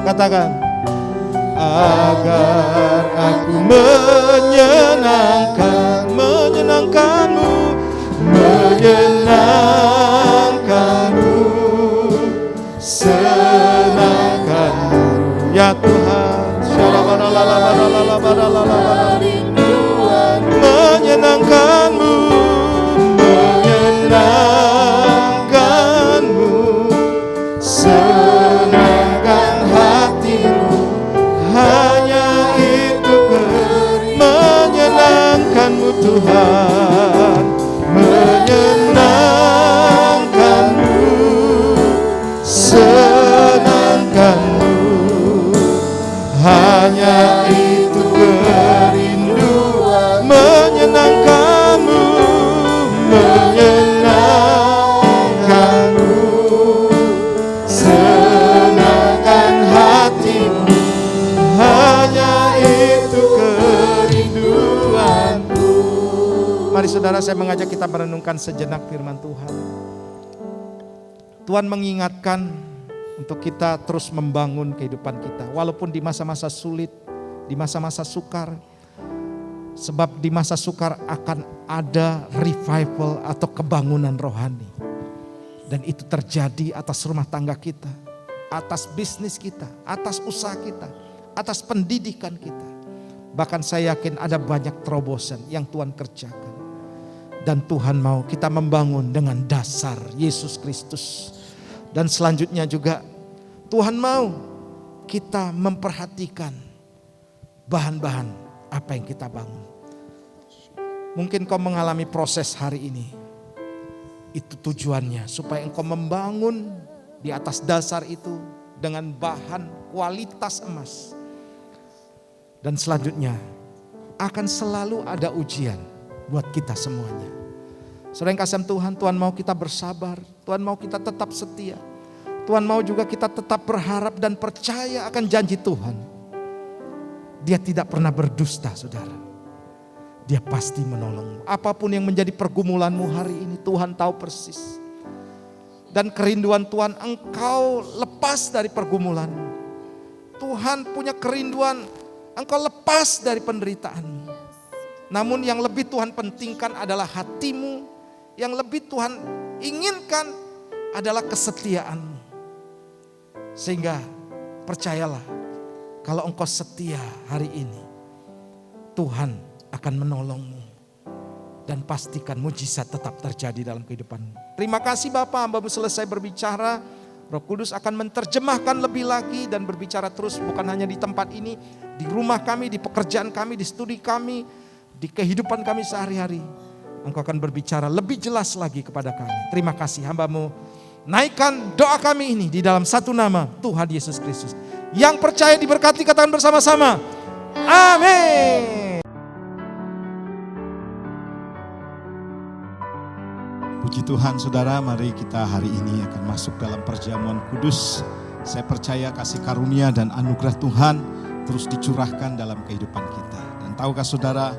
Katakan, agar aku menyenangkanmu, senangkanmu ya Tuhan. Menyenangkanmu, senangkan hatimu, hanya itu menyenangkanmu Tuhan, menyenangkanmu, senangkanmu, hanya itu kerinduan, menyenangkanmu, senangkan hatimu, hanya itu kerinduanku. Mari saudara, saya mengajak kita merenungkan sejenak firman Tuhan. Tuhan mengingatkan untuk kita terus membangun kehidupan kita, walaupun di masa-masa sulit, di masa-masa sukar. Sebab di masa sukar akan ada revival atau kebangunan rohani. Dan itu terjadi atas rumah tangga kita, atas bisnis kita, atas usaha kita, atas pendidikan kita. Bahkan saya yakin ada banyak terobosan yang Tuhan kerjakan. Dan Tuhan mau kita membangun dengan dasar Yesus Kristus. Dan selanjutnya juga Tuhan mau kita memperhatikan bahan-bahan apa yang kita bangun. Mungkin kau mengalami proses hari ini. Itu tujuannya supaya engkau membangun di atas dasar itu dengan bahan kualitas emas. Dan selanjutnya akan selalu ada ujian buat kita semuanya. Saudara yang kasih Tuhan, Tuhan mau kita bersabar, Tuhan mau kita tetap setia. Tuhan mau juga kita tetap berharap dan percaya akan janji Tuhan. Dia tidak pernah berdusta, saudara. Dia pasti menolongmu. Apapun yang menjadi pergumulanmu hari ini, Tuhan tahu persis. Dan kerinduan Tuhan, engkau lepas dari pergumulanmu. Tuhan punya kerinduan, engkau lepas dari penderitaanmu. Namun yang lebih Tuhan pentingkan adalah hatimu. Yang lebih Tuhan inginkan adalah kesetiaanmu. Sehingga percayalah, kalau engkau setia hari ini, Tuhan akan menolongmu. Dan pastikan mujizat tetap terjadi dalam kehidupanmu. Terima kasih Bapak, hamba-Mu selesai berbicara. Roh Kudus akan menerjemahkan lebih lagi dan berbicara terus, bukan hanya di tempat ini, di rumah kami, di pekerjaan kami, di studi kami, di kehidupan kami sehari-hari. Engkau akan berbicara lebih jelas lagi kepada kami. Terima kasih, hamba-Mu. Naikkan doa kami ini di dalam satu nama, Tuhan Yesus Kristus. Yang percaya diberkati, katakan bersama-sama. Amin. Puji Tuhan saudara, mari kita hari ini akan masuk dalam perjamuan kudus. Saya percaya kasih karunia dan anugerah Tuhan terus dicurahkan dalam kehidupan kita. Dan tahukah saudara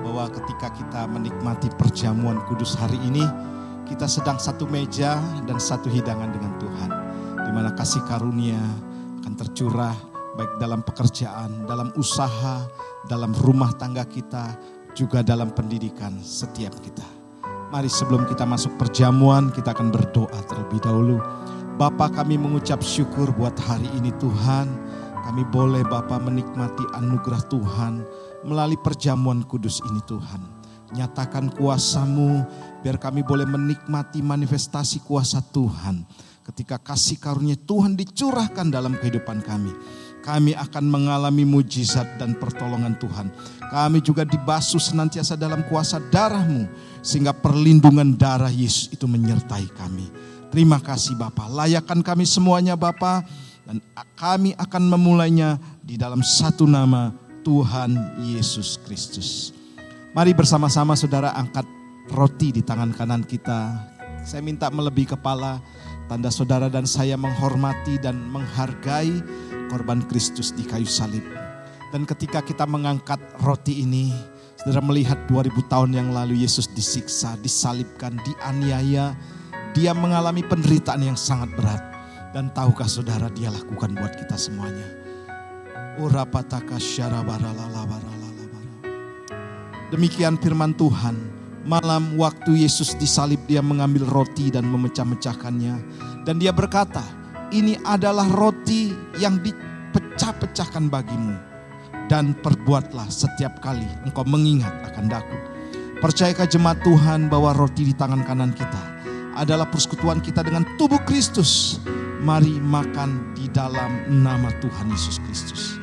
bahwa ketika kita menikmati perjamuan kudus hari ini, kita sedang satu meja dan satu hidangan dengan Tuhan. Di mana kasih karunia akan tercurah baik dalam pekerjaan, dalam usaha, dalam rumah tangga kita, juga dalam pendidikan setiap kita. Mari sebelum kita masuk perjamuan, kita akan berdoa terlebih dahulu. Bapa, kami mengucap syukur buat hari ini Tuhan. Kami boleh Bapa menikmati anugerah Tuhan melalui perjamuan kudus ini Tuhan. Nyatakan kuasa-Mu biar kami boleh menikmati manifestasi kuasa Tuhan. Ketika kasih karunia Tuhan dicurahkan dalam kehidupan kami. Kami akan mengalami mujizat dan pertolongan Tuhan. Kami juga dibasuh senantiasa dalam kuasa darah-Mu. Sehingga perlindungan darah Yesus itu menyertai kami. Terima kasih Bapa. Layakkan kami semuanya Bapa. Dan kami akan memulainya di dalam satu nama Tuhan Yesus Kristus. Mari bersama-sama saudara angkat roti di tangan kanan kita. Saya minta melebih kepala. Tanda saudara dan saya menghormati dan menghargai korban Kristus di kayu salib. Dan ketika kita mengangkat roti ini, saudara melihat 2000 tahun yang lalu Yesus disiksa, disalibkan, dianiaya. Dia mengalami penderitaan yang sangat berat. Dan tahukah saudara, dia lakukan buat kita semuanya. Demikian firman Tuhan. Malam waktu Yesus disalib, dia mengambil roti dan memecah-mecahkannya. Dan dia berkata, ini adalah roti yang dipecah-pecahkan bagimu. Dan perbuatlah setiap kali engkau mengingat akan daku. Percayakah jemaat Tuhan bahwa roti di tangan kanan kita adalah persekutuan kita dengan tubuh Kristus. Mari makan di dalam nama Tuhan Yesus Kristus.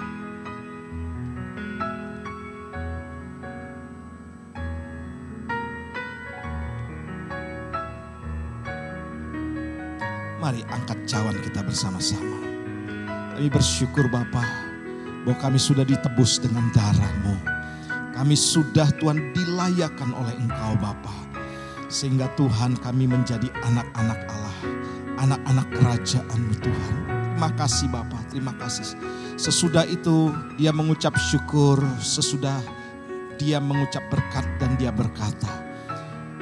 Mari angkat cawan kita bersama-sama. Kami bersyukur Bapa bahwa kami sudah ditebus dengan darah-Mu. Kami sudah Tuhan dilayakkan oleh Engkau Bapa. Sehingga Tuhan kami menjadi anak-anak Allah. Anak-anak kerajaan-Mu Tuhan. Terima kasih Bapa, terima kasih. Sesudah itu dia mengucap syukur. Sesudah dia mengucap berkat dan dia berkata,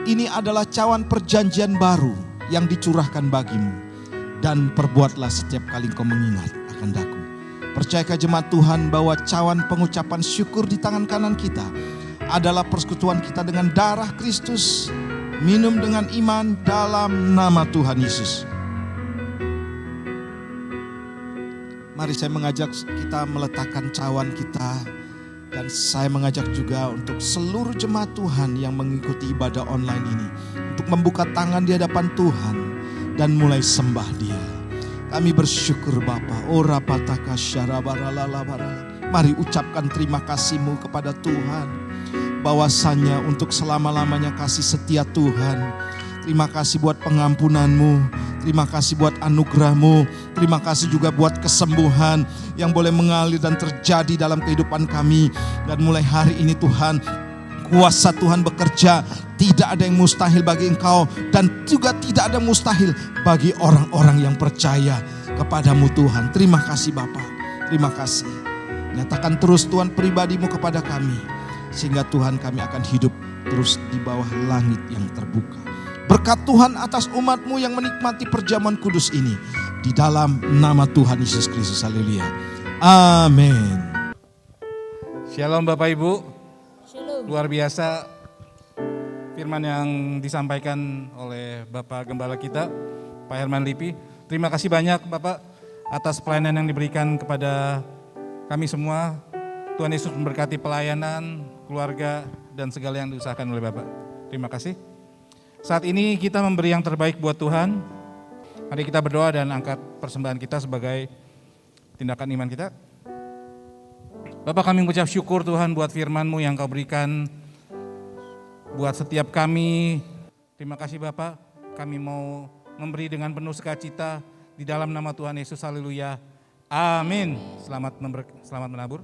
ini adalah cawan perjanjian baru yang dicurahkan bagimu. Dan perbuatlah setiap kali engkau mengingat akan daku. Percayakah jemaat Tuhan bahwa cawan pengucapan syukur di tangan kanan kita adalah persekutuan kita dengan darah Kristus. Minum dengan iman dalam nama Tuhan Yesus. Mari saya mengajak kita meletakkan cawan kita. Dan saya mengajak juga untuk seluruh jemaat Tuhan yang mengikuti ibadah online ini. Untuk membuka tangan di hadapan Tuhan. Dan mulai sembah dia. Kami bersyukur Bapa. Mari ucapkan terima kasih-Mu kepada Tuhan. Bahwasanya untuk selama-lamanya kasih setia Tuhan. Terima kasih buat pengampunan-Mu. Terima kasih buat anugerah-Mu. Terima kasih juga buat kesembuhan yang boleh mengalir dan terjadi dalam kehidupan kami. Dan mulai hari ini Tuhan, kuasa Tuhan bekerja. Tidak ada yang mustahil bagi Engkau. Dan juga tidak ada mustahil bagi orang-orang yang percaya kepada-Mu Tuhan. Terima kasih Bapa. Terima kasih. Nyatakan terus Tuhan pribadi-Mu kepada kami. Sehingga Tuhan kami akan hidup terus di bawah langit yang terbuka. Berkat Tuhan atas umat-Mu yang menikmati perjamuan kudus ini. Di dalam nama Tuhan Yesus Kristus. Haleluya. Amin. Shalom Bapak Ibu. Shalom. Luar biasa firman yang disampaikan oleh Bapak Gembala kita, Pak Herman Lipi. Terima kasih banyak Bapak atas pelayanan yang diberikan kepada kami semua. Tuhan Yesus memberkati pelayanan, keluarga, dan segala yang diusahakan oleh Bapak. Terima kasih. Saat ini kita memberi yang terbaik buat Tuhan. Mari kita berdoa dan angkat persembahan kita sebagai tindakan iman kita. Bapak, kami mengucap syukur Tuhan buat firman-Mu yang Kau berikan buat setiap kami. Terima kasih Bapak, kami mau memberi dengan penuh sukacita di dalam nama Tuhan Yesus. Haleluya. Amin. Selamat menabur.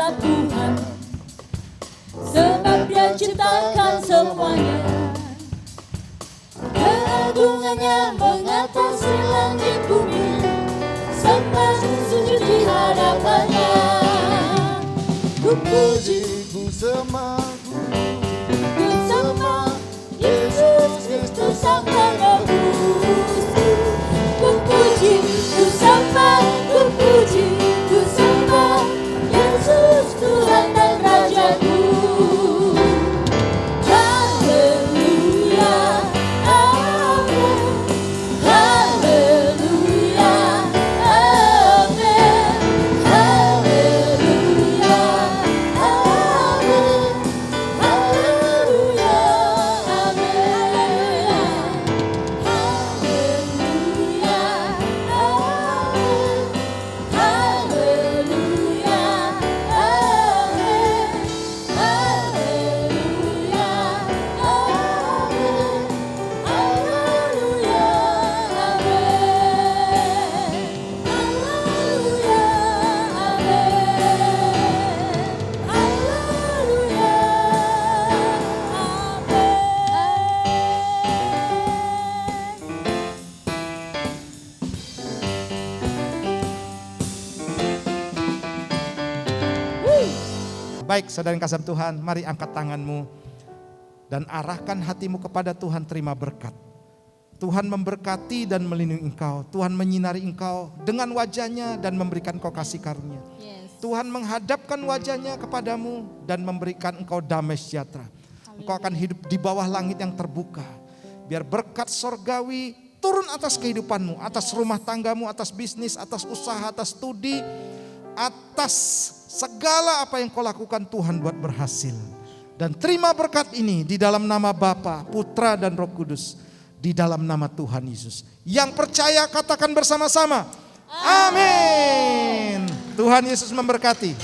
Tuhan, sebab Dia ciptakan semuanya. Keagungannya mengatasi langit bumi, sembah sujud di hadapannya. Ku puji, Ku sembah, ku sembah Yesus Kristus Sang Penebus. Ku puji, ku sembah, ku puji, ku sembah Yesus Tuhan dan Rajaku. Haleluya, amin. Haleluya, amin. Haleluya, amin. Baik, saudara yang kasih Tuhan, mari angkat tanganmu dan arahkan hatimu kepada Tuhan, terima berkat. Tuhan memberkati dan melindungi engkau. Tuhan menyinari engkau dengan wajahnya dan memberikan engkau kasih karunia. Tuhan menghadapkan wajahnya kepadamu dan memberikan engkau damai sejahtera. Engkau akan hidup di bawah langit yang terbuka. Biar berkat sorgawi turun atas kehidupanmu, atas rumah tanggamu, atas bisnis, atas usaha, atas studi, atas segala apa yang kau lakukan Tuhan buat berhasil. Dan terima berkat ini di dalam nama Bapa, Putra dan Roh Kudus. Di dalam nama Tuhan Yesus. Yang percaya katakan bersama-sama. Amin. Tuhan Yesus memberkati.